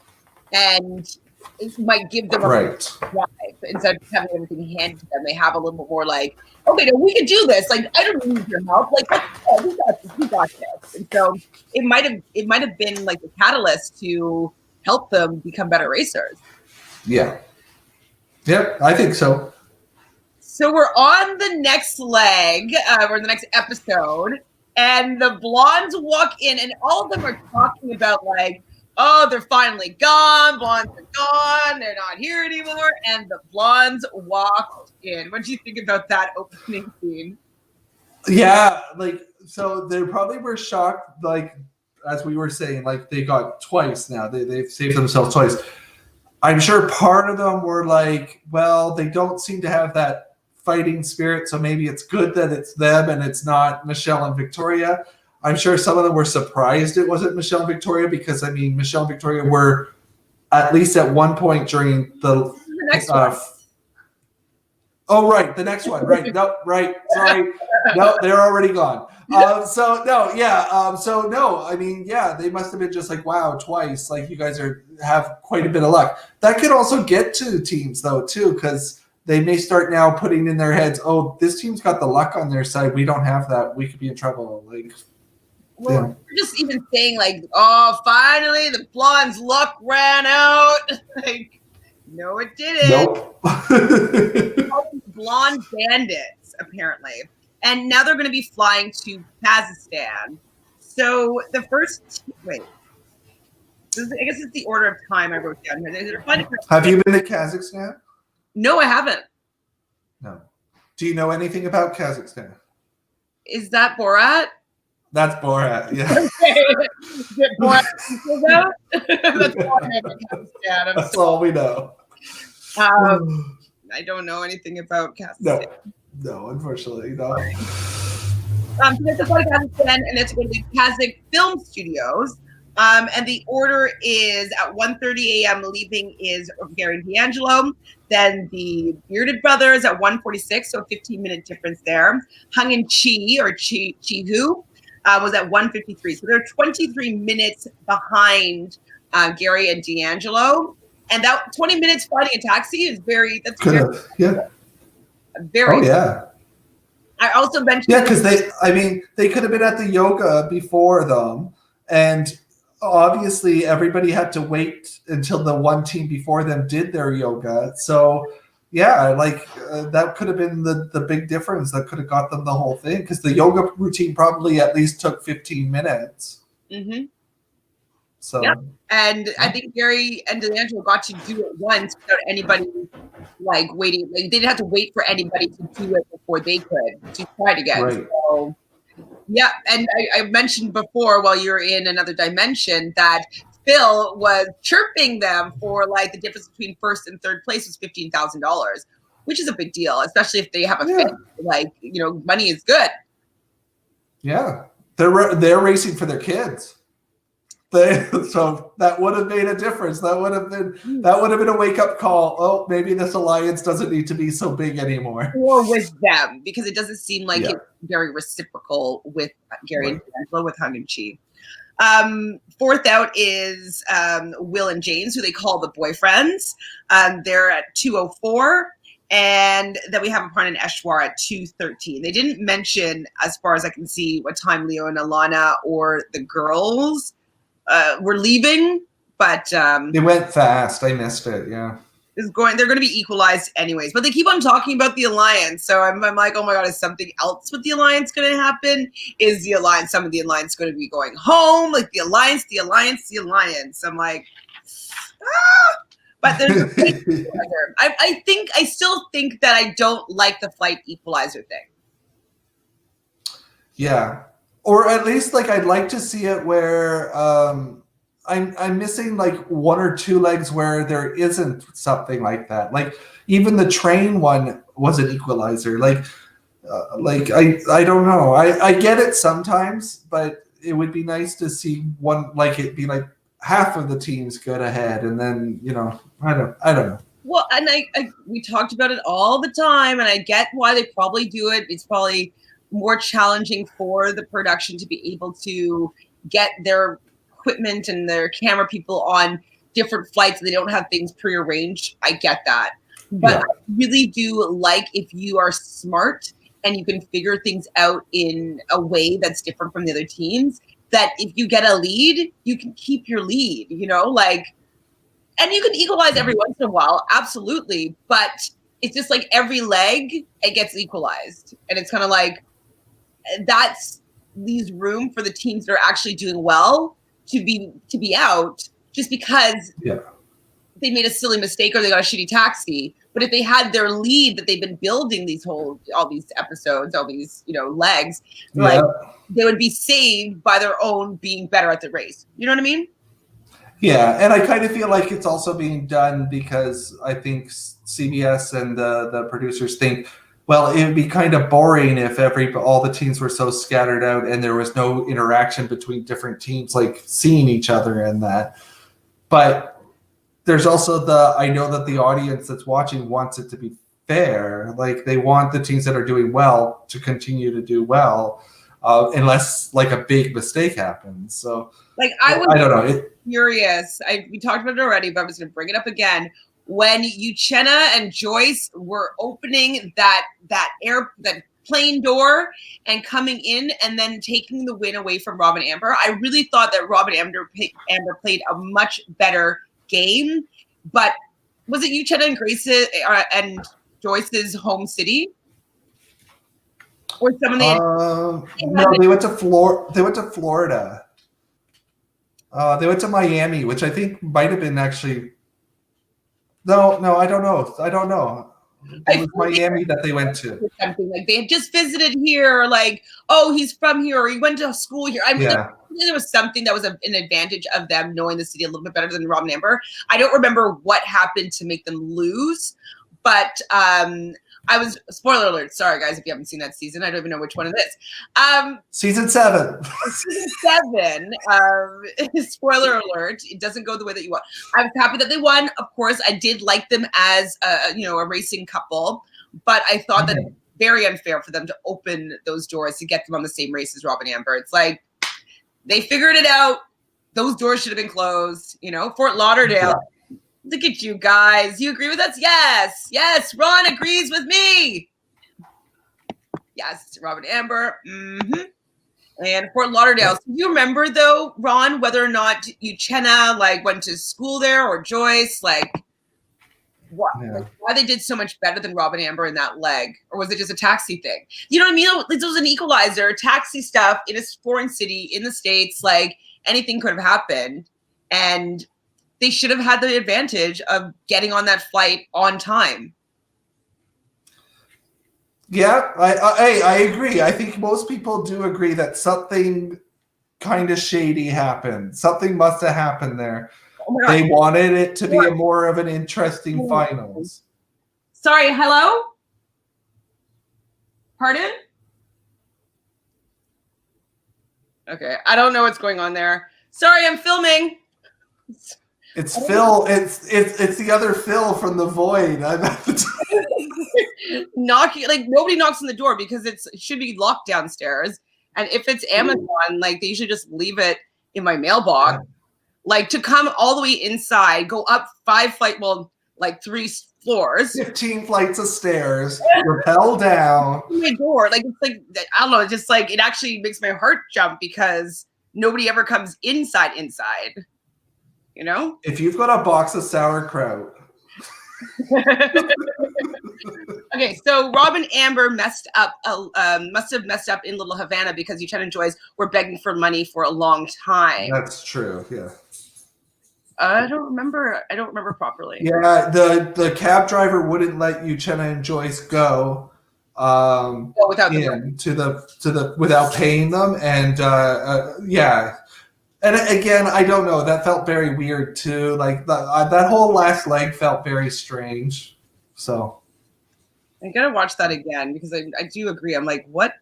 and it might give them a drive instead of having everything handed to them. They have a little bit more like, okay, no, we can do this. Like, I don't need your help. Like, we got this. And so it might have been like the catalyst to help them become better racers. Yeah. Yep, I think so. So we're on the next leg, or the next episode, and the blondes walk in, and all of them are talking about like, oh, they're finally gone. Blondes are gone. They're not here anymore. And the blondes walked in. What do you think about that opening scene? Yeah, like, so they probably were shocked, like, as we were saying, like, they got twice now. They've saved themselves twice. I'm sure part of them were like, well, they don't seem to have that fighting spirit, so maybe it's good that it's them and it's not Michelle and Victoria. I'm sure some of them were surprised it wasn't Michelle and Victoria because, I mean, Michelle and Victoria were at least at one point during the next one. Oh, right, the next one, right? No, right, sorry, no, they're already gone. So no, I mean, yeah, they must have been just like, wow, twice. Like, you guys have quite a bit of luck. That could also get to teams though too, because they may start now putting in their heads, oh, this team's got the luck on their side. We don't have that. We could be in trouble. Like, well, we're just even saying like, oh, finally the blonde's luck ran out. Like, no, it didn't. Nope. Blonde bandits, apparently. And now they're going to be flying to Kazakhstan. So the first, I guess it's the order of time I wrote down here. Have you been to Kazakhstan? No, I haven't. No. Do you know anything about Kazakhstan? Is that Borat? That's Borat, yeah. Okay. Is it Borat? That's Kazakhstan. That's all we know. I don't know anything about Kazakhstan. No, unfortunately, no. So it's about Kazakhstan, and it's going to be Kazakh Film Studios. And the order is at 1:30 a.m. Leaving is Gary and D'Angelo. Then the Bearded Brothers at 1:46, so a 15-minute difference there. Hung and Chi, or Chi-Hu, was at 1:53. So they're 23 minutes behind Gary and D'Angelo. And that 20 minutes finding a taxi is very. Oh, yeah. I also mentioned. Yeah, because they could have been at the yoga before them. And obviously everybody had to wait until the one team before them did their yoga. So, yeah, that could have been the big difference that could have got them the whole thing. Because the yoga routine probably at least took 15 minutes. Mm-hmm. So, yeah. And I think Gary and D'Angelo got to do it once without anybody waiting. Like, they didn't have to wait for anybody to do it before they could to try it again. Right. So, yeah, and I mentioned before while you were in another dimension that Phil was chirping them for the difference between first and third place was $15,000, which is a big deal, especially if they have a family. Money is good. Yeah, they're racing for their kids. So that would have made a difference. That would have been a wake-up call. Oh, maybe this alliance doesn't need to be so big anymore. Or with them, because it doesn't seem like it's very reciprocal with Gary and D'Angelo with Hung and Chi. Fourth out is Will and James, who they call the boyfriends. They're at 2:04. and then we have a part in Eshwar at 2:13. They didn't mention, as far as I can see, what time Leo and Alana or the girls were leaving, but it went fast. I missed it. Yeah. They're going to be equalized anyways, but they keep on talking about the alliance. So I'm like, oh my God, is something else with the alliance going to happen? Is some of the alliance going to be going home? Like the alliance. I'm like, but there's a flight equalizer. I still think that I don't like the flight equalizer thing. Yeah. Or at least like I'd like to see it where I'm missing like one or two legs where there isn't something like that. Like even the train one was an equalizer. Like I don't know. I get it sometimes, but it would be nice to see one, like it be like half of the teams good ahead, and then I don't know. Well, and we talked about it all the time, and I get why they probably do it. It's probably more challenging for the production to be able to get their equipment and their camera people on different flights. They don't have things prearranged. I get that. But yeah. I really do like if you are smart and you can figure things out in a way that's different from the other teams, that if you get a lead, you can keep your lead, and you can equalize every once in a while, absolutely. But it's just like every leg, it gets equalized. And it's kind of like, that's leaves room for the teams that are actually doing well to be out, just because they made a silly mistake or they got a shitty taxi. But if they had their lead that they've been building all these episodes, all these legs, like they would be saved by their own being better at the race. You know what I mean? Yeah, and I kind of feel like it's also being done because I think CBS and the producers think, well, it would be kind of boring if all the teams were so scattered out and there was no interaction between different teams, like seeing each other and that. But there's also I know that the audience that's watching wants it to be fair. Like they want the teams that are doing well to continue to do well, unless like a big mistake happens. So like I don't know. Furious. We talked about it already, but I'm just going to bring it up again. When Uchenna and Joyce were opening that plane door and coming in and then taking the win away from Rob and Amber, I really thought that Rob and Amber played a much better game. But was it Uchenna and Grace and Joyce's home city? Or some of the no, they went to Florida. They went to Miami, which I think might have been actually. No, I don't know. It was Miami that they went to. Something like they had just visited here, like, oh, he's from here, or he went to school here. I mean, there was something that was an advantage of them knowing the city a little bit better than Rob and Amber. I don't remember what happened to make them lose, but spoiler alert. Sorry, guys, if you haven't seen that season. I don't even know which one it is. Season 7. Season 7. Spoiler alert. It doesn't go the way that you want. I was happy that they won. Of course, I did like them as a racing couple, but I thought that it was very unfair for them to open those doors to get them on the same race as Rob and Amber. It's like they figured it out. Those doors should have been closed. Fort Lauderdale. Yeah. Look at you guys. You agree with us? Yes. Yes. Ron agrees with me. Yes. Robert Amber. Mm-hmm. And Fort Lauderdale. So you remember, though, Ron, whether or not Uchenna went to school there or Joyce, what? Yeah. Why they did so much better than Rob and Amber in that leg? Or was it just a taxi thing? You know what I mean? This was an equalizer, taxi stuff in a foreign city in the States. Anything could have happened. And they should have had the advantage of getting on that flight on time. Yeah, I agree. I think most people do agree that something kind of shady happened. Something must have happened there. Oh they wanted it to be more of an interesting finals. Sorry, hello? Pardon? Okay, I don't know what's going on there. Sorry, I'm filming. It's Phil. It's the other Phil from The Void. I'm at the knocking, nobody knocks on the door because it should be locked downstairs. And if it's Amazon, they usually just leave it in my mailbox. To come all the way inside, go up 5 flights. Well, like 3 floors. 15 flights of stairs, rappel down. My door, like, it's like, I don't know, it's just like, it actually makes my heart jump because nobody ever comes inside, you know? If you've got a box of sauerkraut. Okay, so Rob and Amber must have messed up in Little Havana because Uchenna and Joyce were begging for money for a long time. That's true, yeah. I don't remember properly. Yeah, the cab driver wouldn't let Uchenna and Joyce go without without paying them, and yeah. And again, I don't know. That felt very weird too. Like that whole last leg felt very strange. So I gotta watch that again because I do agree. I'm like, what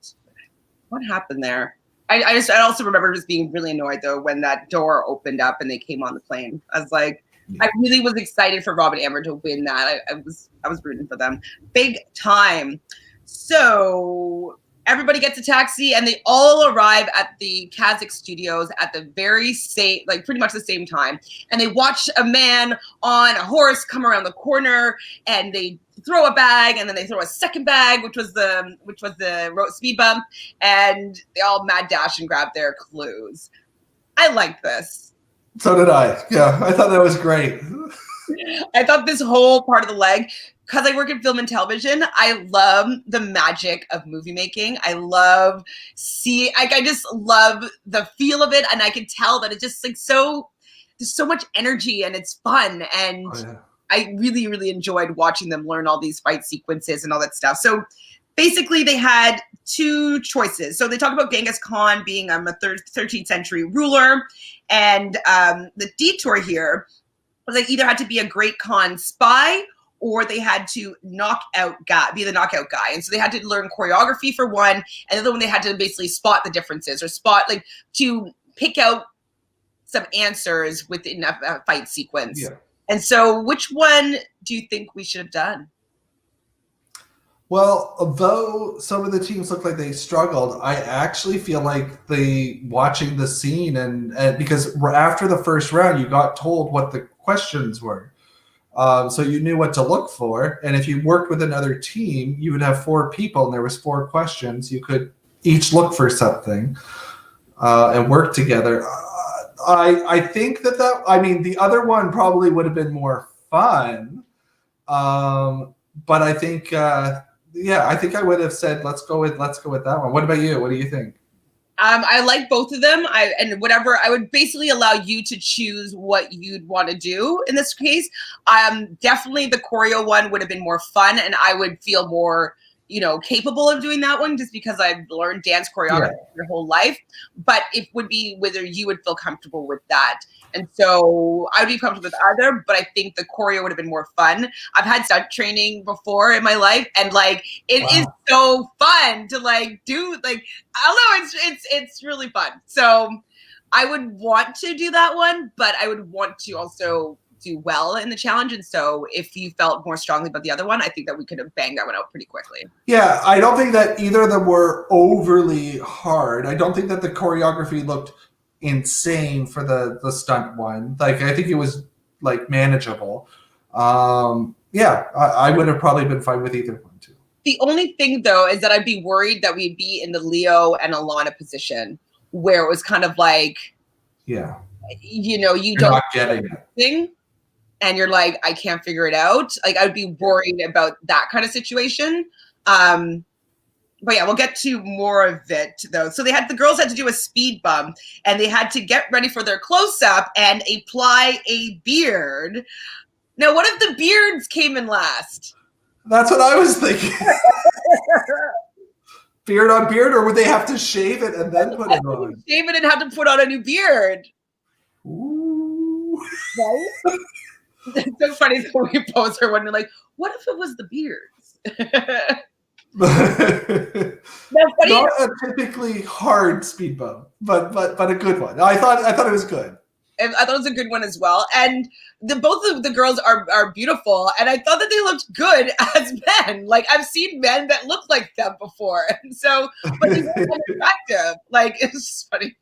happened there? I also remember just being really annoyed though when that door opened up and they came on the plane. I was like, I really was excited for Rob and Amber to win that. I was rooting for them big time. So everybody gets a taxi and they all arrive at the Kazakh studios at the very same, like pretty much the same time. And they watch a man on a horse come around the corner and they throw a bag and then they throw a second bag, which was the speed bump, and they all mad dash and grab their clues. I like this. So did I. Yeah, I thought that was great. I thought this whole part of the leg, because I work in film and television, I love the magic of movie making. I just love the feel of it, and I can tell that it's just like there's so much energy and it's fun, and I really, really enjoyed watching them learn all these fight sequences and all that stuff. So basically they had 2 choices. So they talk about Genghis Khan being a 13th century ruler, and the detour here was they either had to be a great Khan spy or they had to be the knockout guy. And so they had to learn choreography for one, and the other one they had to basically spot the differences or to pick out some answers within a fight sequence. Yeah. And so which one do you think we should have done? Well, though some of the teams look like they struggled, I actually feel like watching the scene and because after the first round, you got told what the questions were. So you knew what to look for. And if you worked with another team, you would have 4 people and there was 4 questions. You could each look for something and work together. I think the other one probably would have been more fun. But I think, I think I would have said, let's go with that one. What about you? What do you think? I like both of them. I would basically allow you to choose what you'd want to do in this case. Definitely the choreo one would have been more fun, and I would feel more, capable of doing that one just because I've learned dance choreography your whole life. But it would be whether you would feel comfortable with that. And so I would be comfortable with either, but I think the choreo would have been more fun. I've had stunt training before in my life, and it is so fun to do I don't know, it's really fun. So I would want to do that one, but I would want to also do well in the challenge. And so if you felt more strongly about the other one, I think that we could have banged that one out pretty quickly. Yeah, I don't think that either of them were overly hard. I don't think that the choreography looked insane for the stunt one. I think it was manageable. I would have probably been fine with either one too. The only thing though is that I'd be worried that we'd be in the Leo and Alana position where it was kind of you don't not getting it. And you're like, I can't figure it out. I'd be worried about that kind of situation. But yeah, we'll get to more of it though. So the girls had to do a speed bump and they had to get ready for their close-up and apply a beard. Now, what if the beards came in last? That's what I was thinking. Beard on beard, or would they have to shave it and then put it on? Shave it and have to put on a new beard. Ooh. Right? It's so funny that we both are wondering, what if it was the beards? Not a typically hard speed bump, but a good one. I thought it was good. And I thought it was a good one as well. And both of the girls are beautiful, and I thought that they looked good as men. I've seen men that look like them before, and so but they look attractive. It's just funny.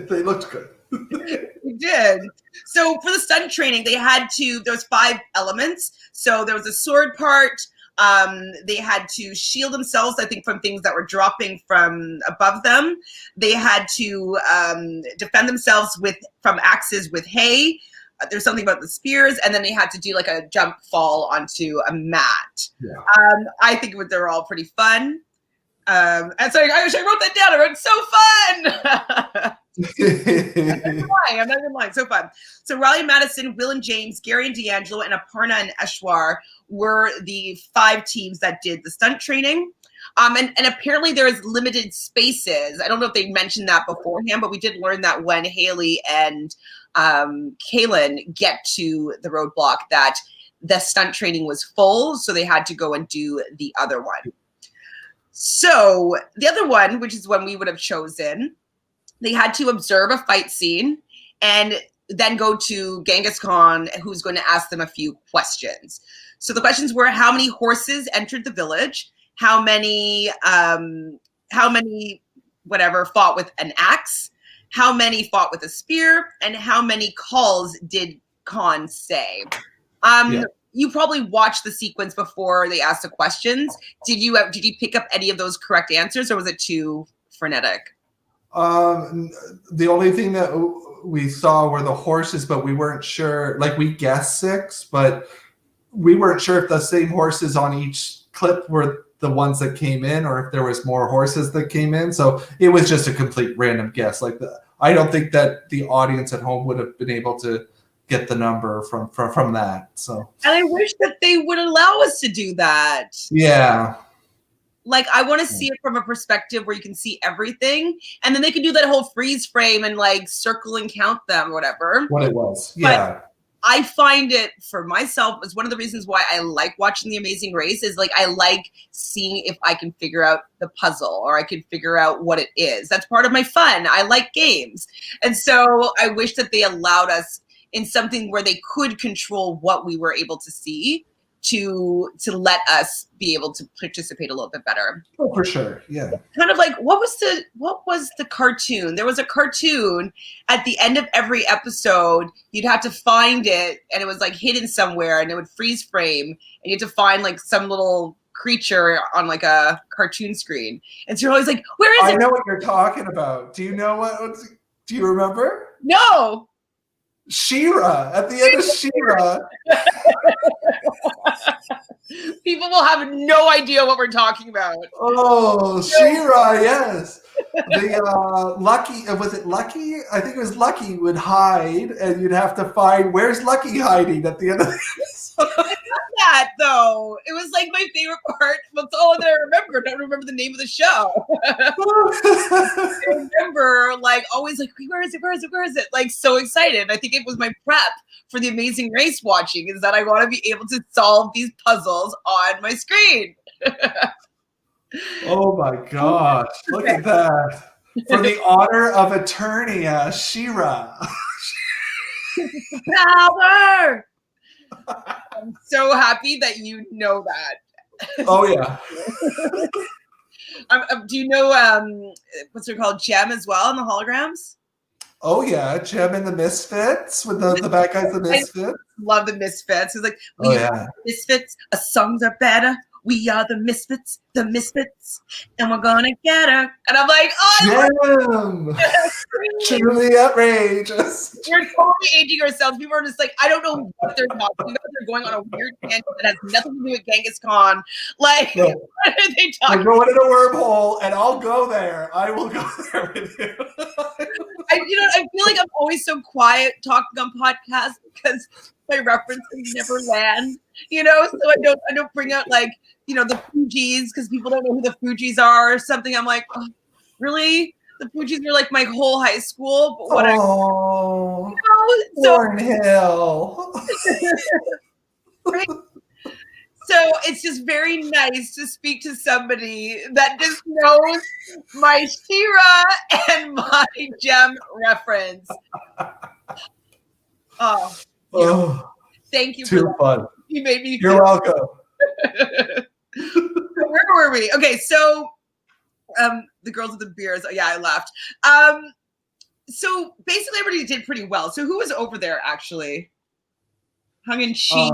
They looked good. We did. So for the stunt training, there was 5 elements. So there was a sword part. They had to shield themselves, I think, from things that were dropping from above them. They had to defend themselves from axes with hay. There's something about the spears, and then they had to do like a jump fall onto a mat. Yeah. I think they're all pretty fun. And so I wrote that down. I wrote, so fun. I'm not even lying. So fun. So Riley and Madison, Will and James, Gary and D'Angelo, and Aparna and Eshwar were the 5 teams that did the stunt training. And apparently there is limited spaces. I don't know if they mentioned that beforehand, but we did learn that when Haley and Kaylin get to the roadblock that the stunt training was full, so they had to go and do the other one. So the other one, which is one we would have chosen, they had to observe a fight scene and then go to Genghis Khan, who's going to ask them a few questions. So the questions were, how many horses entered the village? How many fought with an axe? How many fought with a spear? And how many calls did Khan say? You probably watched the sequence before they asked the questions. Did you pick up any of those correct answers, or was it too frenetic? The only thing that we saw were the horses, but we weren't sure. Like, we guessed 6, but we weren't sure if the same horses on each clip were the ones that came in, or if there was more horses that came in. So it was just a complete random guess. I don't think that the audience at home would have been able to get the number from that. So, and I wish that they would allow us to do that. Yeah. Like, I want to see it from a perspective where you can see everything, and then they can do that whole freeze frame and like circle and count them or whatever. What it was. Yeah. But I find it, for myself, is one of the reasons why I like watching The Amazing Race, is like, I like seeing if I can figure out the puzzle, or I can figure out what it is. That's part of my fun. I like games. And so I wish that they allowed us in something where they could control what we were able to see, to let us be able to participate a little bit better. Oh, for sure. Yeah. Kind of like, what was the cartoon? There was a cartoon at the end of every episode. You'd have to find it, and it was like hidden somewhere, and it would freeze frame, and you had to find like some little creature on like a cartoon screen. And so you're always like, where is it? I know what you're talking about. Do you know do you remember? No. She-Ra, at the end of She-Ra. People will have no idea what we're talking about. Oh, She-Ra, yes. The Lucky, was it Lucky? I think it was Lucky would hide, and you'd have to find, where's Lucky hiding at the end of the episode? I love that, though. It was like my favorite part. That's all that I remember. I don't remember the name of the show. I remember, like, always like, where is it? Where is it? Where is it? Like, so excited. I think it was my prep for The Amazing Race watching, is that I want to be able to solve these puzzles on my screen. Oh my gosh. Look at that. For the honor of Eternia, She-Ra. Power! I'm so happy that you know that. Oh, yeah. Do you know, what's it called, Gem as well in the holograms? Oh, yeah. Gem and the Misfits, with the bad guys, the Misfits. I love the Misfits. It's like, we are Misfits, our songs are better. We are the Misfits, and we're gonna get her. And I'm like, oh, truly outrageous. We're totally aging ourselves. People are just like, I don't know what they're talking about. They're going on a weird tangent that has nothing to do with Genghis Khan. Like, no. What are they talking about? We're going in a wormhole, and I'll go there. I will go there with you. I feel like I'm always so quiet talking on podcasts because my references never land, so I don't bring out like, the Fugees, because people don't know who the Fugees are or something. I'm like, oh, really? The Fugees were like my whole high school, but whatever. Oh, Thornhill. Right? So it's just very nice to speak to somebody that just knows my She-Ra and my Gem reference. Oh, thank you. Too fun. You made me. You're welcome. Where were we? Okay, so the girls with the beers. Oh, yeah, I left. So basically, everybody did pretty well. So who was over there actually? Hung and Chi.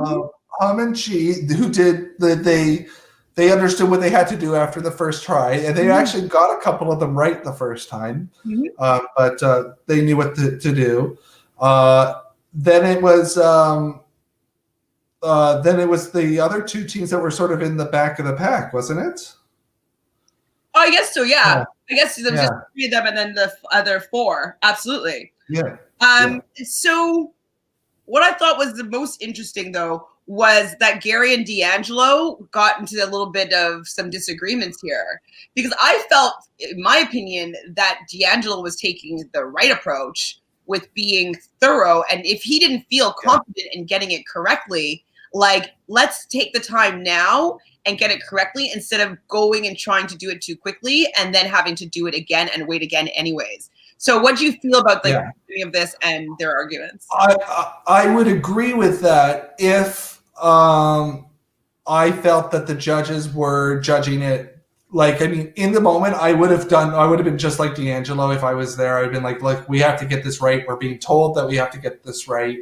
Hum and Chi, who did they understood what they had to do after the first try, and they actually got a couple of them right the first time, but they knew what to do. Then it was the other two teams that were sort of in the back of the pack, wasn't it? Oh, I guess so. Yeah. I guess there was just 3 of them, and then the other 4. Absolutely. Yeah. So what I thought was the most interesting, though, was that Gary and D'Angelo got into a little bit of some disagreements here, because I felt, in my opinion, that D'Angelo was taking the right approach with being thorough. And if he didn't feel confident in getting it correctly, like, let's take the time now and get it correctly instead of going and trying to do it too quickly and then having to do it again and wait again anyways. So what do you feel about the beginning of this and their arguments? I would agree with that if I felt that the judges were judging it. Like, I mean, in the moment, I would have been just like D'Angelo if I was there. I'd been like, look, we have to get this right. We're being told that we have to get this right.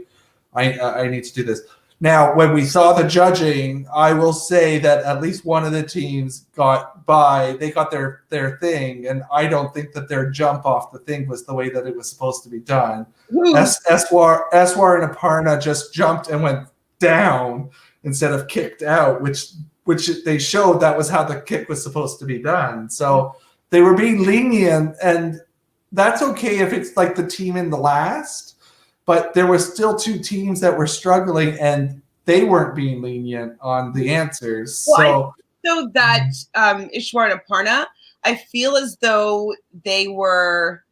I need to do this. Now, when we saw the judging, I will say that at least one of the teams got by. They got their thing, and I don't think that their jump off the thing was the way that it was supposed to be done. Eswar and Aparna just jumped and went down instead of kicked out, which they showed that was how the kick was supposed to be done. So they were being lenient, and that's okay if it's like the team in the last. But there were still 2 teams that were struggling, and they weren't being lenient on the answers. Well, so that Ishwar and Aparna, I feel as though they were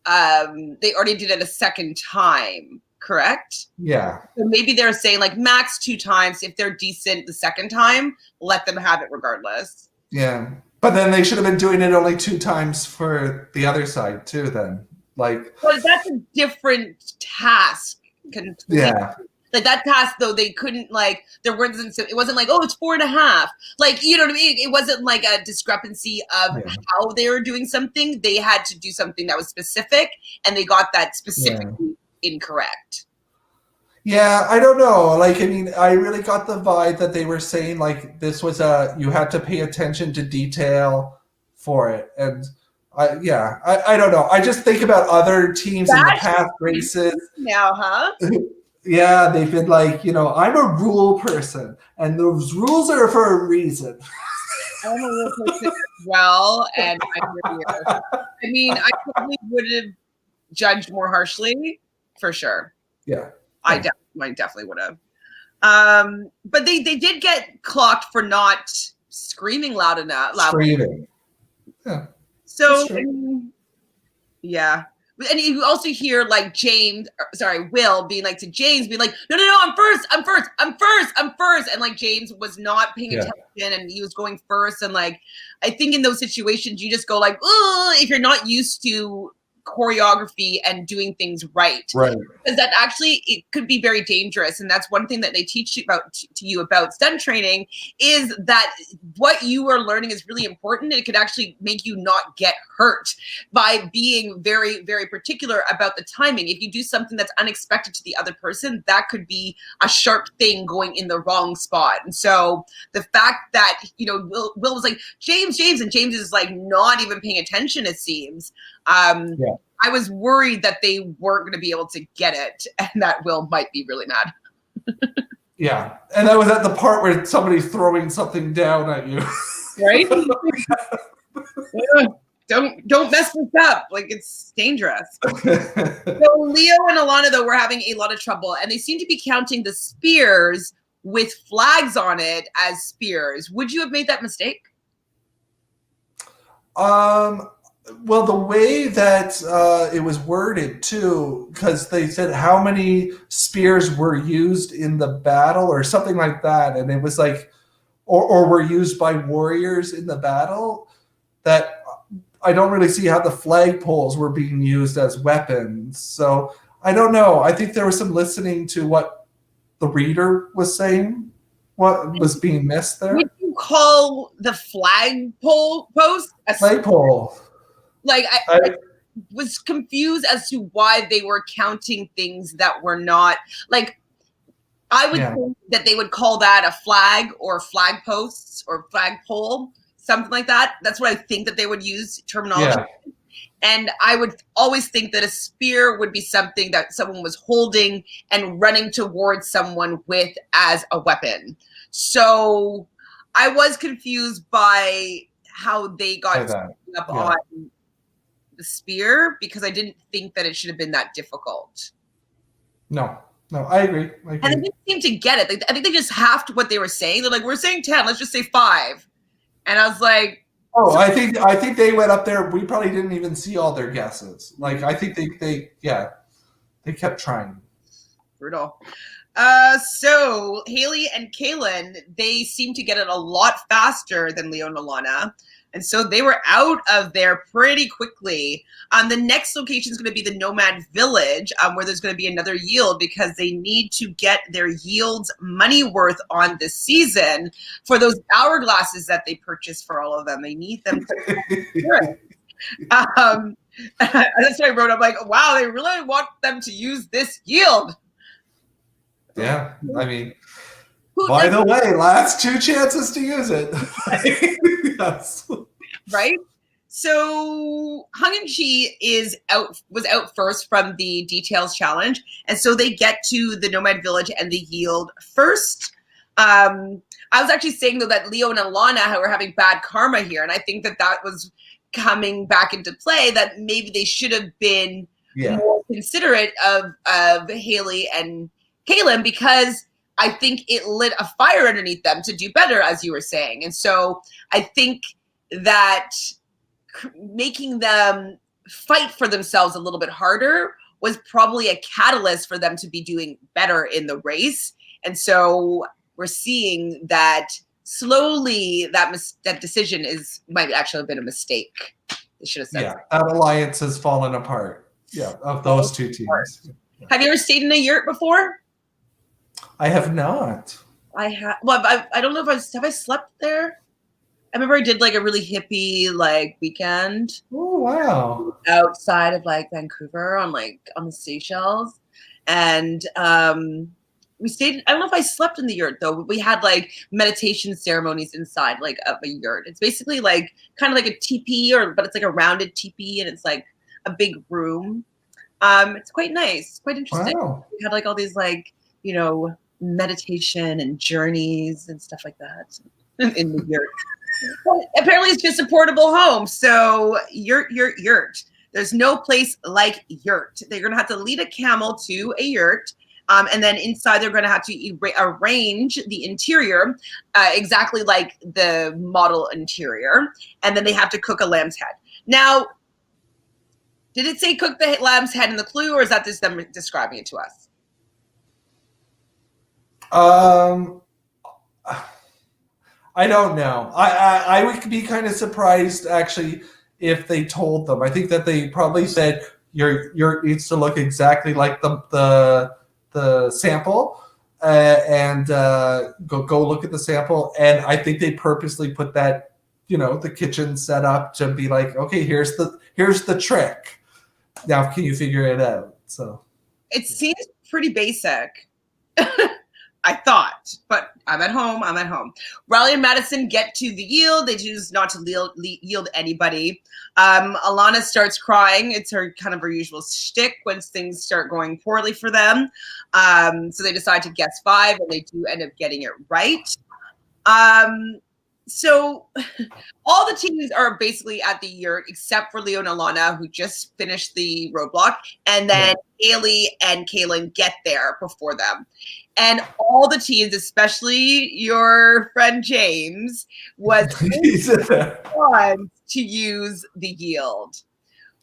they already did it a second time, correct? Yeah. So maybe they're saying like max 2 times. If they're decent the second time, let them have it regardless. Yeah, but then they should have been doing it only 2 times for the other side too. Then. Like, but that's a different task. Yeah. Like that task, though, they couldn't like there wasn't. It wasn't like, oh, it's 4.5. Like, you know what I mean? It wasn't like a discrepancy of how they were doing something. They had to do something that was specific, and they got that specifically incorrect. Yeah, I don't know. Like, I mean, I really got the vibe that they were saying like this was you had to pay attention to detail for it, and. I don't know. I just think about other teams in the past races. Now, huh? Yeah, they've been like, I'm a rule person, and those rules are for a reason. I'm a rule person as well, and I'm here. I mean, I probably would have judged more harshly, for sure. Yeah. I definitely would have. But they did get clocked for not screaming loud enough. Screaming. Yeah. So, yeah. And you also hear like Will being like to James, being like, no, I'm first. And like James was not paying attention and he was going first. And like, I think in those situations, you just go like, oh, if you're not used to choreography and doing things right, because that actually it could be very dangerous. And that's one thing that they teach you about stunt training, is that what you are learning is really important, and it could actually make you not get hurt by being very, very particular about the timing. If you do something that's unexpected to the other person, that could be a sharp thing going in the wrong spot. And so the fact that Will was like James, and James is like not even paying attention, it seems. I was worried that they weren't going to be able to get it, and that Will might be really mad. Yeah, and that was at the part where somebody's throwing something down at you, right? Don't mess this up. Like, it's dangerous. So Leo and Alana, though, were having a lot of trouble, and they seem to be counting the spears with flags on it as spears. Would you have made that mistake? Well, the way that it was worded, too, because they said how many spears were used in the battle or something like that. And it was like, or were used by warriors in the battle, that I don't really see how the flagpoles were being used as weapons. So I don't know. I think there was some listening to what the reader was saying, what was being missed there. Would you call the flagpole post a flagpole? Like, was confused as to why they were counting things that were not like. I would think that they would call that a flag or flag posts or flagpole, something like that. That's what I think that they would use terminology. Yeah. And I would always think that a spear would be something that someone was holding and running towards someone with as a weapon. So I was confused by how they got up on the spear, because I didn't think that it should have been that difficult. No, I agree. And they didn't seem to get it. I think they just halved what they were saying. They're like, we're saying 10, let's just say 5. And I was like, oh, I think they went up there. We probably didn't even see all their guesses. Like, I think they kept trying. Brutal. So Haley and Kaylin, they seem to get it a lot faster than Leo and Alana. And so they were out of there pretty quickly. The next location is going to be the Nomad Village, where there's going to be another yield, because they need to get their yields money worth on this season for those hourglasses that they purchased for all of them. They need them to that's what I wrote. I'm like, wow, they really want them to use this yield. Yeah, I mean, by the way, last 2 chances to use it. Yes. Right? So Hung and Chi was out first from the details challenge, and so they get to the Nomad Village and the yield first. I was actually saying though that Leo and Alana were having bad karma here, and I think that was coming back into play, that maybe they should have been more considerate of Haley and Kaylin, because I think it lit a fire underneath them to do better, as you were saying. And so I think that making them fight for themselves a little bit harder was probably a catalyst for them to be doing better in the race. And so we're seeing that slowly that decision might actually have been a mistake. They should have said that alliance has fallen apart. Yeah, of those 2 teams. Have you ever stayed in a yurt before? I have not. I have. Well, I don't know if have I slept there. I remember I did like a really hippie like weekend. Oh wow! Outside of like Vancouver on the Seychelles, and we stayed. I don't know if I slept in the yurt though. We had like meditation ceremonies inside like of a yurt. It's basically like kind of like a teepee, but it's like a rounded teepee, and it's like a big room. It's quite nice, quite interesting. Wow. We had like all these like meditation and journeys and stuff like that in the yurt. But apparently it's just a portable home. So yurt. There's no place like yurt. They're going to have to lead a camel to a yurt. And then inside they're going to have to arrange the interior exactly like the model interior. And then they have to cook a lamb's head. Now, did it say cook the lamb's head in the clue, or is that just them describing it to us? I don't know. I would be kind of surprised actually if they told them. I think that they probably said your needs to look exactly like the sample, and go look at the sample. And I think they purposely put that, the kitchen set up to be like, okay, here's the trick. Now can you figure it out? So it seems pretty basic. I thought, but I'm at home. Riley and Madison get to the yield. They choose not to yield anybody. Alana starts crying. It's her usual shtick when things start going poorly for them. So they decide to guess 5, and they do end up getting it right. So all the teams are basically at the yurt except for Leo and Alana, who just finished the roadblock, and then Haley and Kaylin get there before them. And all the teams, especially your friend James, was blondes to use the yield.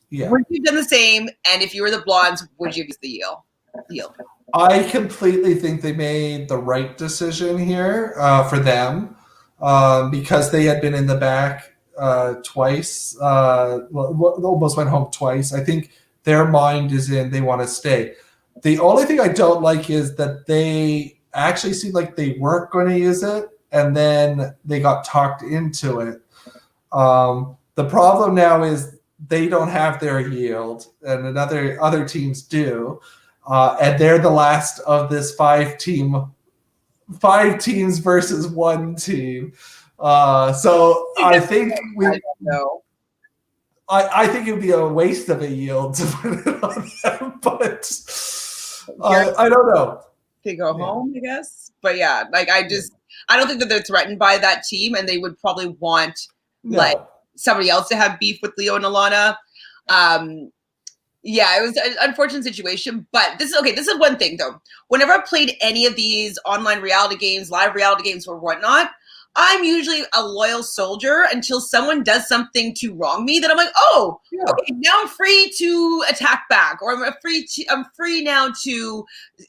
Yeah. Would you have done the same? And if you were the blondes, would you use the yield? I completely think they made the right decision here for them. Because they had been in the back twice, almost went home twice. I think their mind is in, they want to stay. The only thing I don't like is that they actually seemed like they weren't going to use it, and then they got talked into it. The problem now is they don't have their yield, and other teams do, and they're the last of this five teams versus one team. So I think I think it would be a waste of a yield to put it on them, but I don't know. They go home, I guess. But yeah, like I don't think that they're threatened by that team, and they would probably want like somebody else to have beef with Leo and Alana. Yeah, it was an unfortunate situation, but this is one thing though. Whenever I've played any of these online reality games, live reality games or whatnot, I'm usually a loyal soldier until someone does something to wrong me that I'm like, oh, okay, now I'm free to attack back, or I'm free now to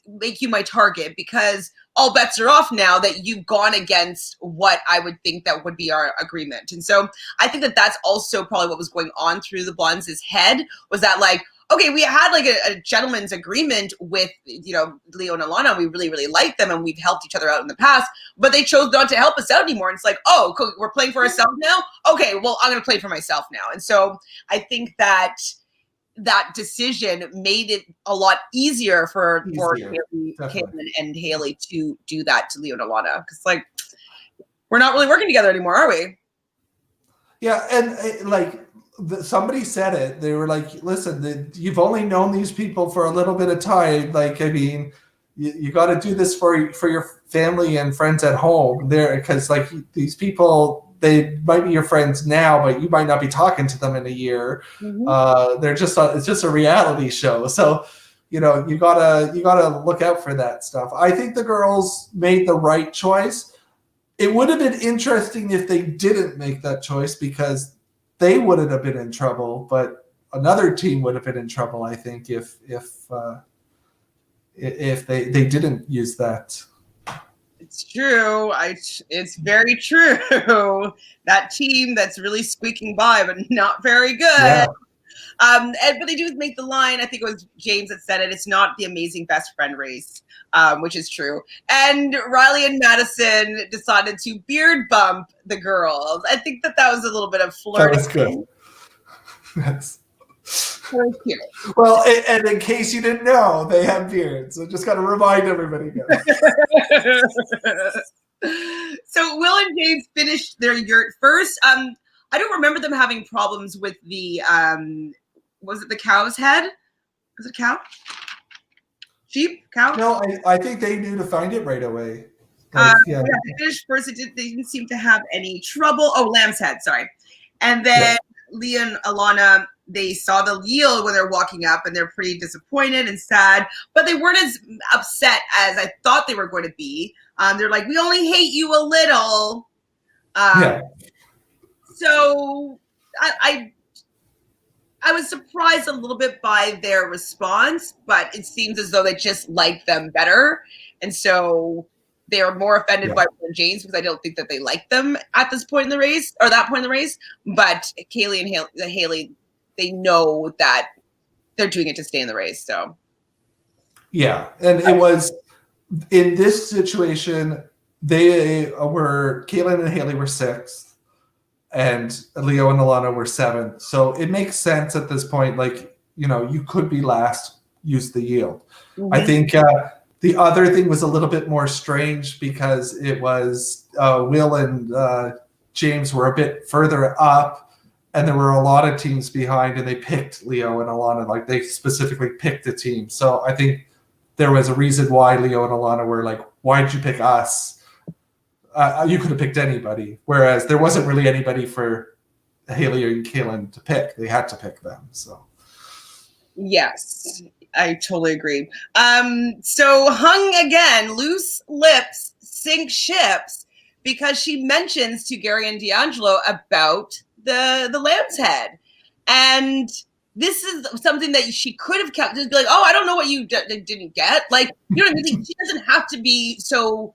make you my target, because all bets are off now that you've gone against what I would think that would be our agreement. And so I think that that's also probably what was going on through the Blondes' head, was that like, okay, we had like a gentleman's agreement with, Leo and Alana. We really, really like them, and we've helped each other out in the past, but they chose not to help us out anymore. And it's like, oh, cool, we're playing for ourselves now? Okay, well, I'm going to play for myself now. And so I think that decision made it a lot easier for Caitlin and Haley to do that to Leo and Alana. Because, like, we're not really working together anymore, are we? Yeah, and like, somebody said it. They were like, listen, you've only known these people for a little bit of time. Like, I mean, you got to do this for your family and friends at home there, because like these people, they might be your friends now, but you might not be talking to them in a year. Mm-hmm. It's just a reality show. So, you gotta look out for that stuff. I think the girls made the right choice. It would have been interesting if they didn't make that choice, because they wouldn't have been in trouble, but another team would have been in trouble, I think, if they didn't use that. It's true. It's very true. That team that's really squeaking by, but not very good. Yeah. But they do make the line. I think it was James that said it. It's not the amazing best friend race, which is true. And Riley and Madison decided to beard bump the girls. I think that was a little bit of flirting. That was good. That's cute. Well, and in case you didn't know, they have beards. So just got to remind everybody again. So Will and James finished their yurt first. I don't remember them having problems with the was it the cow's head? Was it cow? Sheep? Cow? No, I think they knew to find it right away. They finished first. They didn't seem to have any trouble. Oh, lamb's head, sorry. And then Leah and Alana, they saw the yield when they're walking up, and they're pretty disappointed and sad, but they weren't as upset as I thought they were going to be. They're like, we only hate you a little. So I was surprised a little bit by their response, but it seems as though they just like them better. And so they are more offended by James, because I don't think that they like them at this point in the race, or that point in the race. But Kaylee and Haley, they know that they're doing it to stay in the race. So yeah, and it was in this situation, Kaylin and Haley were 6th, and Leo and Alana were 7th. So it makes sense at this point. Like, you could be last, use the yield. Mm-hmm. I think the other thing was a little bit more strange, because it was Will and James were a bit further up, and there were a lot of teams behind, and they picked Leo and Alana. Like, they specifically picked a team. So I think there was a reason why Leo and Alana were like, why did you pick us? You could have picked anybody. Whereas there wasn't really anybody for Haley and Kaylin to pick. They had to pick them. So yes, I totally agree. So Hung again, loose lips sink ships, because she mentions to Gary and D'Angelo about the lamb's head. And this is something that she could have kept. Just be like, oh, I don't know what you didn't get. Like, you know what I mean? She doesn't have to be so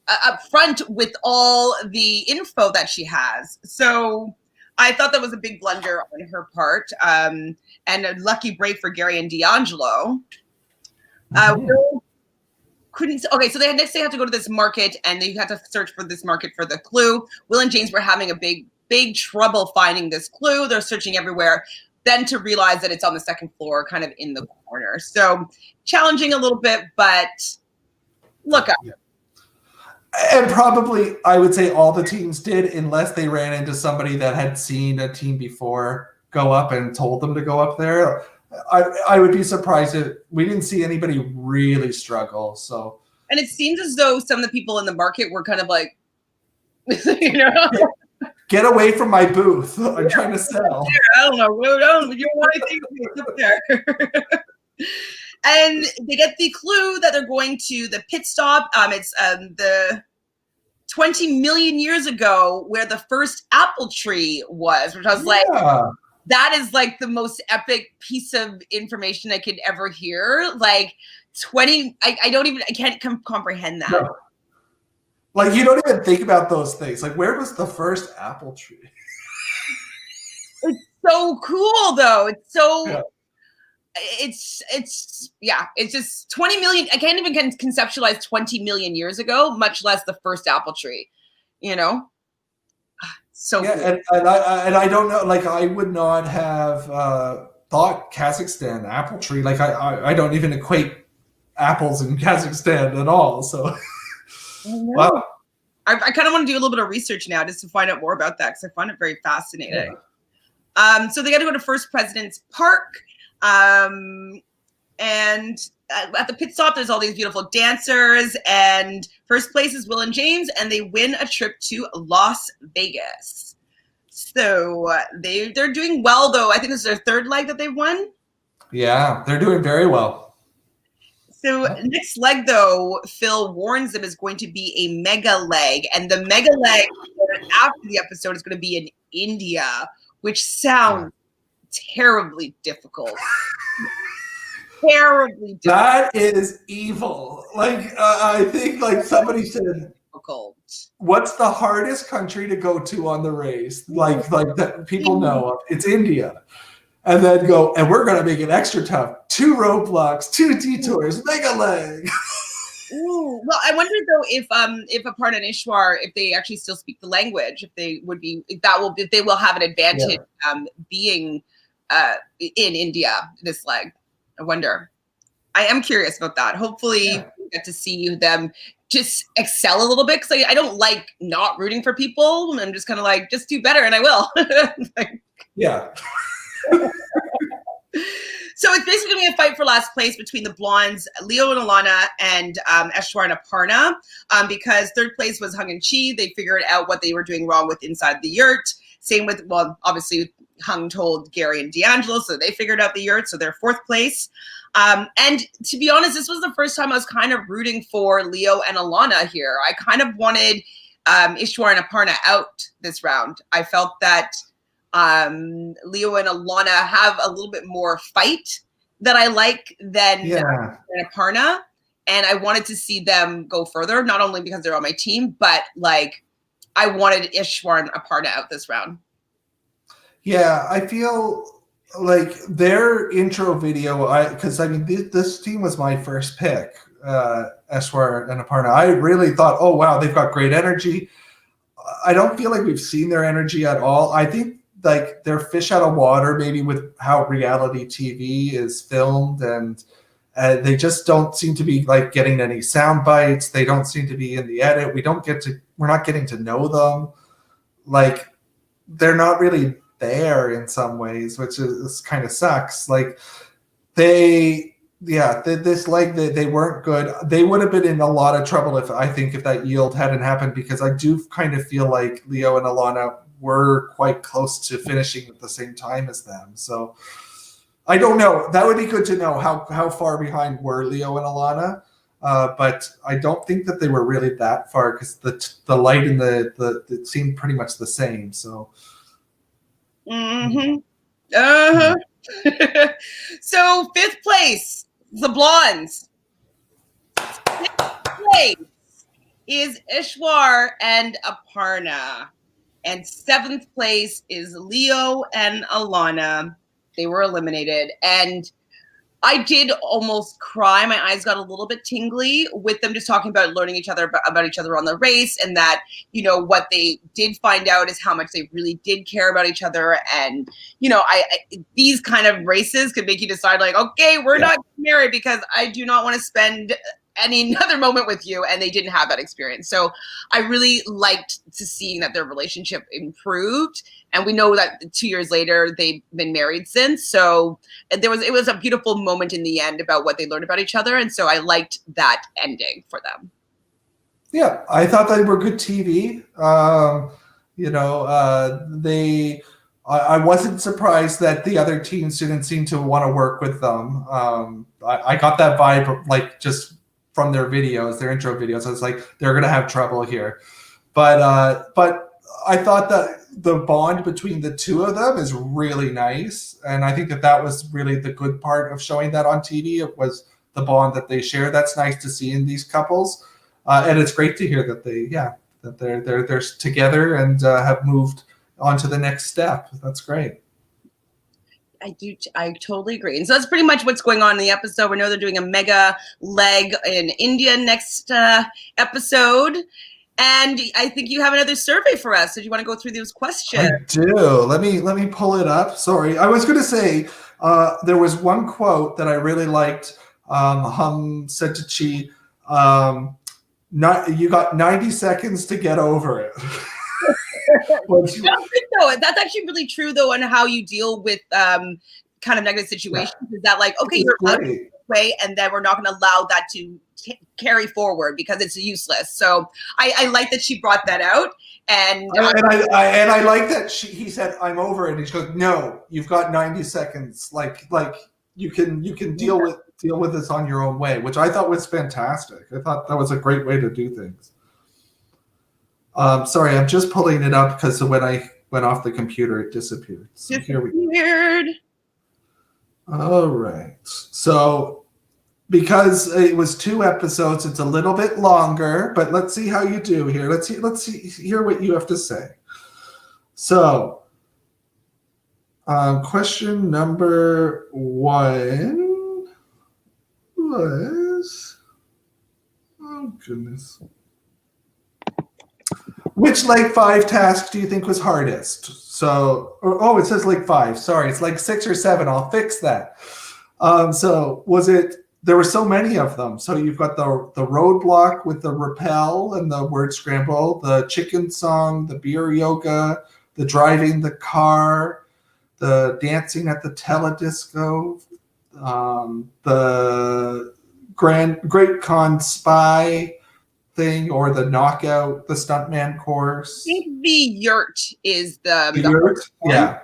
upfront with all the info that she has. So I thought that was a big blunder on her part, and a lucky break for Gary and D'Angelo. Will couldn't. Okay, so next they have to go to this market, and they have to search for this market for the clue. Will and James were having a big trouble finding this clue. They're searching everywhere. then to realize that it's on the second floor, kind of in the corner. So challenging a little bit, but look up. Yeah. And probably, I would say all the teams did, unless they ran into somebody that had seen a team before go up and told them to go up there. I would be surprised if we didn't see anybody really struggle. So, and it seems as though some of the people in the market were kind of like, you know, get away from my booth. I'm trying to sell. I don't know. You don't want anything up there. And they get the clue that they're going to the pit stop. It's the 20 million years ago where the first apple tree was, which I was like, that is like the most epic piece of information I could ever hear. Like 20, I can't comprehend that. No. Like, you don't even think about those things. Like, where was the first apple tree? It's so cool, though. It's so, it's just 20 million. I can't even conceptualize 20 million years ago, much less the first apple tree, you know? So yeah, cool. and I don't know, like, I would not have thought Kazakhstan apple tree. Like, I don't even equate apples in Kazakhstan at all. So, wow. I kind of want to do a little bit of research now just to find out more about that, because I find it very fascinating. Yeah. So they got to go to First President's Park. And at the pit stop, there's all these beautiful dancers, and first place is Will and James, and they win a trip to Las Vegas. So they're doing well, though. I think this is their third leg that they won. Yeah, they're doing very well. So next leg, though, Phil warns them is going to be a mega leg, and the mega leg after the episode is going to be in India, which sounds terribly difficult. Terribly difficult. That is evil. Like, I think, like, somebody said, what's the hardest country to go to on the race? Like that people know of. It's India. And then go, and we're going to make it extra tough. 2 roadblocks, 2 detours, mega leg. Ooh, well, I wonder though if Aparna and Ishwar, if they actually still speak the language, if they will have an advantage being in India this leg. I wonder. I am curious about that. Hopefully we get to see them just excel a little bit, because I don't like not rooting for people. I'm just kind of like, just do better, and I will. Yeah. So it's basically going to be a fight for last place between the blondes, Leo and Alana, and Eshwar and Aparna, because third place was Hung and Chi. They figured out what they were doing wrong with inside the yurt. Same with, well, obviously Hung told Gary and D'Angelo, so they figured out the yurt, so they're fourth place. And to be honest, this was the first time I was kind of rooting for Leo and Alana here. I kind of wanted Ishwar and Aparna out this round. I felt that Leo and Alana have a little bit more fight that I like than Aparna, and I wanted to see them go further, not only because they're on my team, but like I wanted Ishwar and Aparna out this round. Yeah, I feel like their intro video, because I mean this team was my first pick, Ishwar and Aparna. I really thought, oh wow, they've got great energy. I don't feel like we've seen their energy at all. I think like they're fish out of water, maybe with how reality TV is filmed, and they just don't seem to be like getting any sound bites. They don't seem to be in the edit. We're not getting to know them. Like, they're not really there in some ways, which is kind of sucks. Like this leg, they weren't good. They would have been in a lot of trouble if that yield hadn't happened, because I do kind of feel like Leo and Alana were quite close to finishing at the same time as them. So I don't know. That would be good to know how far behind were Leo and Alana. But I don't think that they were really that far, because the light and it seemed pretty much the same. So. Mm-hmm. So fifth place, the blondes. Sixth place is Ishwar and Aparna. And seventh place is Leo and Alana. They were eliminated. And I did almost cry. My eyes got a little bit tingly with them just talking about learning about each other on the race, and that, you know, what they did find out is how much they really did care about each other. And, you know, I these kind of races could make you decide, like, okay, we're not married because I do not want to spend any another moment with you. And they didn't have that experience. So I really liked to seeing that their relationship improved. And we know that 2 years later, they've been married since. So it was a beautiful moment in the end about what they learned about each other. And so I liked that ending for them. Yeah, I thought they were good TV. You know, I wasn't surprised that the other teams didn't seem to want to work with them. I got that vibe, like, just from their videos, their intro videos. I was like, they're going to have trouble here. But I thought that the bond between the two of them is really nice. And I think that was really the good part of showing that on TV. It was the bond that they share. That's nice to see in these couples. And it's great to hear that they're together and have moved on to the next step. That's great. I totally agree. And so that's pretty much what's going on in the episode. We know they're doing a mega leg in India next episode. And I think you have another survey for us. So do you want to go through those questions? I do. Let me pull it up. Sorry. I was going to say there was one quote that I really liked. Hum said to Chi, you got 90 seconds to get over it. That's actually really true, though, on how you deal with kind of negative situations. Is that, like, okay, you're out of the way, and then we're not going to allow that to carry forward because it's useless. So I like that she brought that out, and I like that he said, "I'm over it." And she goes, "No, you've got 90 seconds. Like you can deal with this on your own way," which I thought was fantastic. I thought that was a great way to do things. Sorry, I'm just pulling it up because when I went off the computer, it disappeared. So here we go. All right. So because it was 2 episodes, it's a little bit longer, but let's see how you do here. Let's hear what you have to say. So, question number 1 was, oh goodness. Which leg 5 task do you think was hardest? So, it says leg 5. Sorry, it's like 6 or 7. I'll fix that. So was it? There were so many of them. So you've got the roadblock with the rappel and the word scramble, the chicken song, the beer yoga, the driving the car, the dancing at the teledisco, the Great Con Spy thing, or the knockout, the stuntman course. I think the yurt is the yurt, yeah.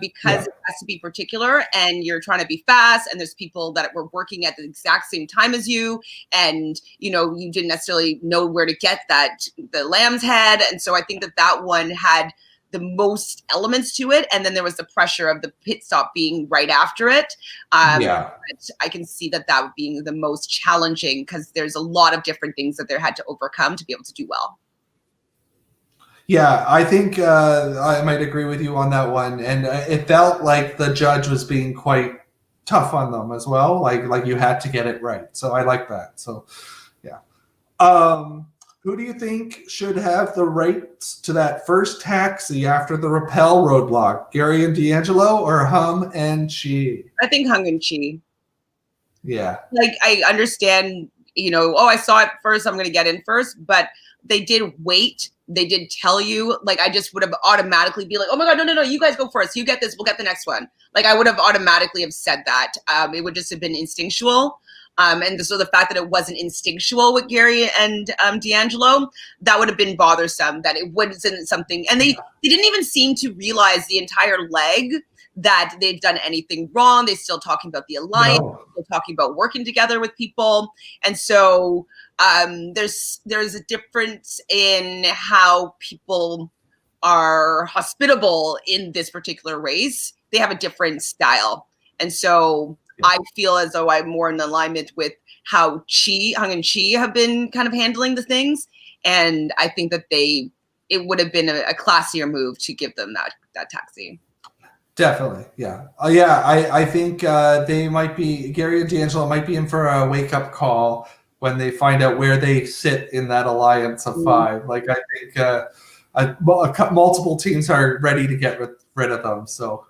Because it has to be particular, and you're trying to be fast, and there's people that were working at the exact same time as you, and you didn't necessarily know where to get the lamb's head. And so I think that one had the most elements to it, and then there was the pressure of the pit stop being right after it. I can see that being the most challenging because there's a lot of different things that they had to overcome to be able to do well. Yeah, I think I might agree with you on that one. And it felt like the judge was being quite tough on them as well. Like you had to get it right. So I like that. So, yeah. Who do you think should have the rights to that first taxi after the rappel roadblock? Gary and D'Angelo or Hum and Chi? I think Hum and Chi. Yeah. Like, I understand, I saw it first, I'm going to get in first. But they did wait. They did tell you, like, I just would have automatically be like, oh my God, no, you guys go first. You get this, we'll get the next one. Like, I would have automatically have said that. It would just have been instinctual. And so the fact that it wasn't instinctual with Gary and D'Angelo, that would have been bothersome, that it wasn't something. And they didn't even seem to realize the entire leg that they'd done anything wrong. They're still talking about the alliance. They're talking about working together with people. And so there's a difference in how people are hospitable in this particular race. They have a different style. And so I feel as though I'm more in alignment with how Hung and Chi have been kind of handling the things. And I think that it would have been a classier move to give them that taxi. Definitely, yeah. Yeah, I think they might be, Gary and D'Angelo might be in for a wake-up call when they find out where they sit in that alliance of five. Like, I think multiple teams are ready to get rid of them, so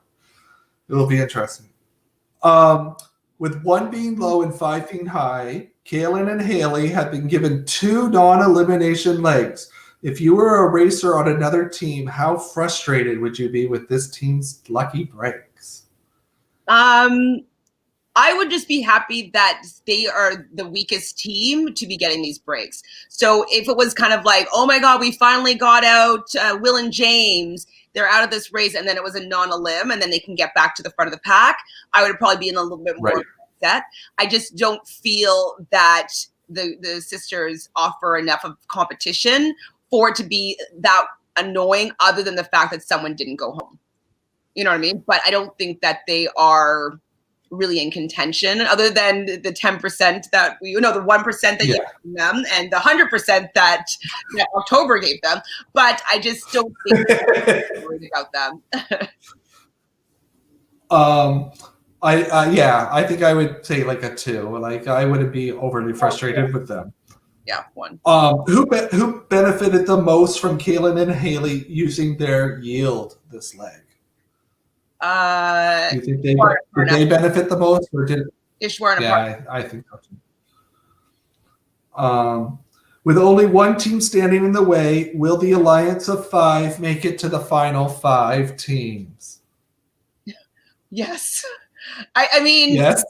it'll be interesting. With one being low and five being high, Kaylin and Haley have been given 2 non-elimination legs. If you were a racer on another team, how frustrated would you be with this team's lucky breaks? I would just be happy that they are the weakest team to be getting these breaks. So if it was kind of like, oh my God, we finally got out Will and James, they're out of this race, and then it was a non-elim, and then they can get back to the front of the pack, I would probably be in a little bit more upset. I just don't feel that the sisters offer enough of competition for it to be that annoying, other than the fact that someone didn't go home. You know what I mean? But I don't think that they are really in contention, other than the 10% that the 1% that you gave them, and the 100% that October gave them. But I just don't think I'm worried about them. I think I would say like a 2. Like, I wouldn't be overly frustrated with them. Yeah, 1. Who benefited the most from Kaylin and Haley using their yield this leg? Do you think did they benefit the most, or did Ishwar? Yeah, I think so too. With only one team standing in the way, will the alliance of 5 make it to the final 5 teams? Yes. I mean, yes.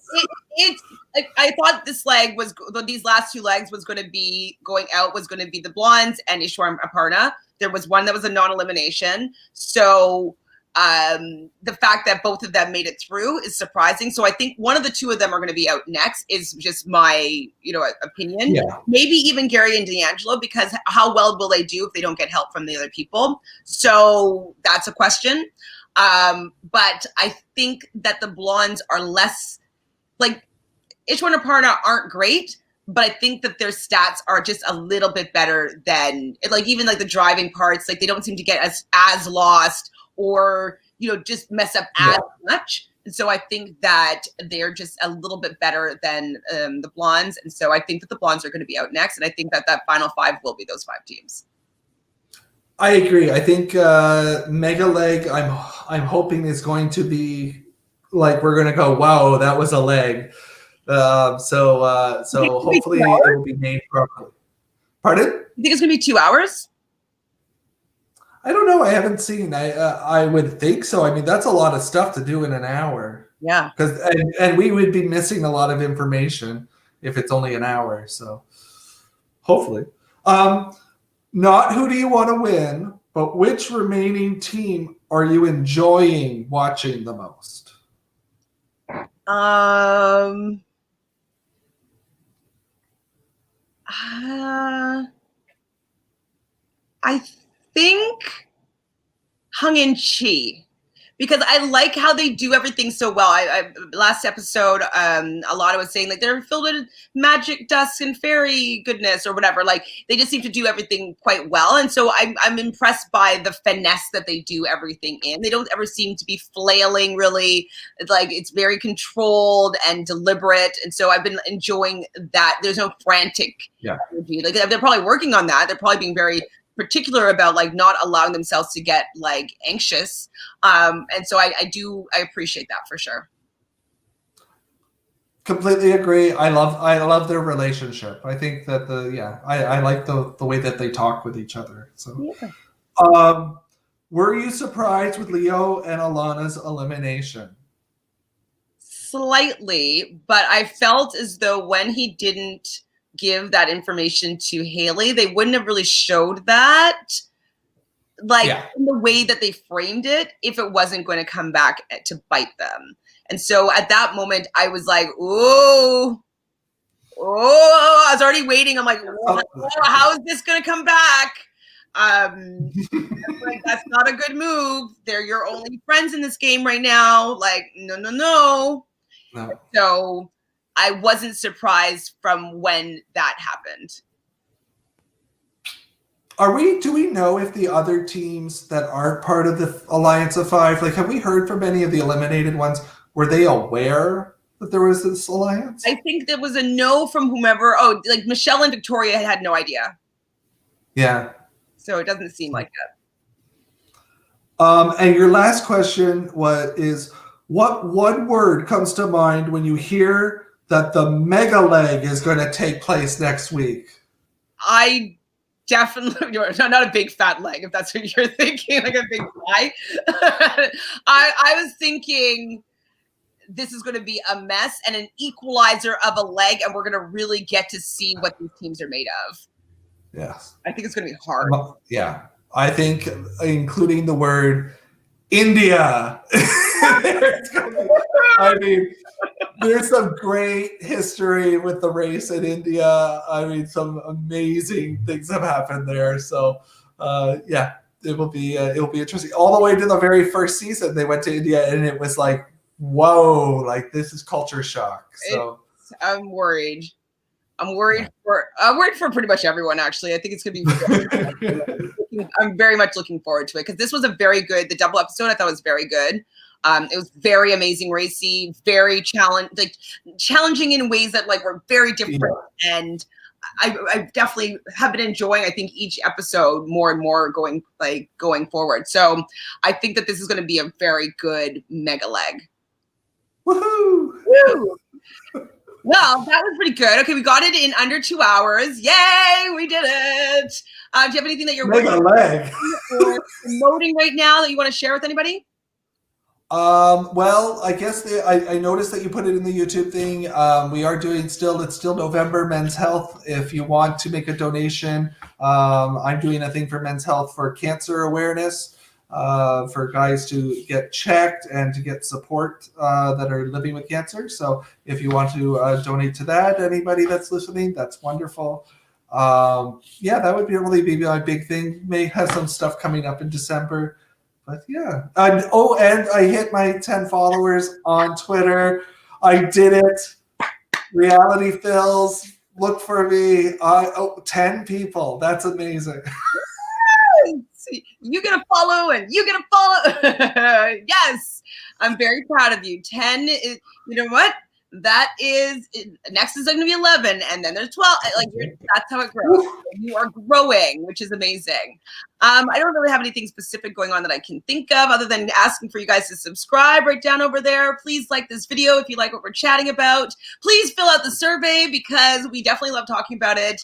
I thought these last 2 legs was going to be the Blondes and Ishwar Aparna. There was one that was a non-elimination. So the fact that both of them made it through is surprising. So I think one of the 2 of them are going to be out next, is just my, opinion. Yeah. Maybe even Gary and D'Angelo, because how well will they do if they don't get help from the other people? So that's a question. But I think that the Blondes are less, like, Ishwar and Aparna aren't great, but I think that their stats are just a little bit better than, like, even like the driving parts, like they don't seem to get as lost, or just mess up as much. And so I think that they're just a little bit better than the Blondes. And so I think that the Blondes are going to be out next. And I think that final 5 will be those 5 teams. I agree. I think Mega Leg, I'm hoping is going to be like, we're going to go, wow, that was a leg. So hopefully it will be named properly. Pardon? You think it's going to be 2 hours? I don't know. I haven't seen. I would think so. I mean, that's a lot of stuff to do in an hour. Yeah. And we would be missing a lot of information if it's only an hour. So hopefully. Not who do you want to win, but which remaining team are you enjoying watching the most? I think Hung in Chi, because I like how they do everything so well. I last episode, Alana was saying like they're filled with magic dust and fairy goodness or whatever. Like they just seem to do everything quite well, and so I'm impressed by the finesse that they do everything in. They don't ever seem to be flailing really. Like it's very controlled and deliberate, and so I've been enjoying that. There's no frantic energy. Like they're probably working on that. They're probably being very particular about like not allowing themselves to get like anxious. And so I appreciate that for sure. Completely agree. I love their relationship. I think that I like the way that they talk with each other. So were you surprised with Leo and Alana's elimination? Slightly, but I felt as though when he didn't give that information to Haley, they wouldn't have really showed that in the way that they framed it if it wasn't going to come back to bite them. And so at that moment I was like, oh, I was already waiting. I'm like, how is this going to come back? Like, that's not a good move. They're your only friends in this game right now. Like, no. So I wasn't surprised from when that happened. Do we know if the other teams that aren't part of the Alliance of Five, like, have we heard from any of the eliminated ones? Were they aware that there was this alliance? I think there was a no from whomever. Oh, like Michelle and Victoria had no idea. Yeah. So it doesn't seem like it. And your last question is, what one word comes to mind when you hear that the mega leg is going to take place next week? I definitely, not a big fat leg, if that's what you're thinking, like a big guy. I was thinking this is going to be a mess and an equalizer of a leg, and we're going to really get to see what these teams are made of. Yes. I think it's going to be hard. Yeah. I think including the word India. I mean, there's some great history with the race in India. I mean, some amazing things have happened there. So, yeah, it'll be interesting. All the way to the very first season, they went to India, and it was like, whoa, like this is culture shock. So I'm worried. I'm worried for pretty much everyone, actually. I think it's going to be I'm very much looking forward to it because this was the double episode I thought was very good. It was very amazing, racy, very challenging in ways that like were very different. Yeah. And I definitely have been enjoying, I think, each episode more and more going forward. So I think that this is going to be a very good mega leg. Woohoo! Woo! Well, that was pretty good. Okay, we got it in under 2 hours. Yay, we did it. Do you have anything that you're promoting right now that you want to share with anybody? Well, I guess I noticed that you put it in the YouTube thing. We are doing it's still November Men's Health. If you want to make a donation, I'm doing a thing for Men's Health for cancer awareness. For guys to get checked and to get support that are living with cancer. So if you want to donate to that, anybody that's listening, that's wonderful. Yeah, that would really be my big thing. May have some stuff coming up in December. But yeah. And I hit my 10 followers on Twitter. I did it. Reality Phils. Look for me. 10 people. That's amazing. You get a follow and you get a follow. Yes, I'm very proud of you. 10 is, you know what? That is, next is going to be 11, and then there's 12. Like that's how it grows. You are growing, which is amazing. I don't really have anything specific going on that I can think of other than asking for you guys to subscribe right down over there. Please like this video if you like what we're chatting about. Please fill out the survey because we definitely love talking about it.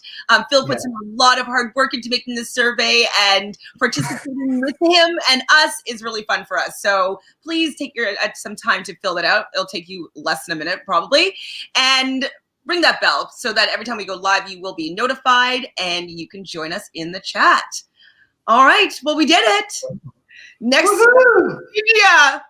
Phil puts in a lot of hard work into making this survey, and participating with him and us is really fun for us. So please take some time to fill that out. It'll take you less than a minute probably. And ring that bell so that every time we go live, you will be notified and you can join us in the chat. All right. Well, we did it. Next. Yeah.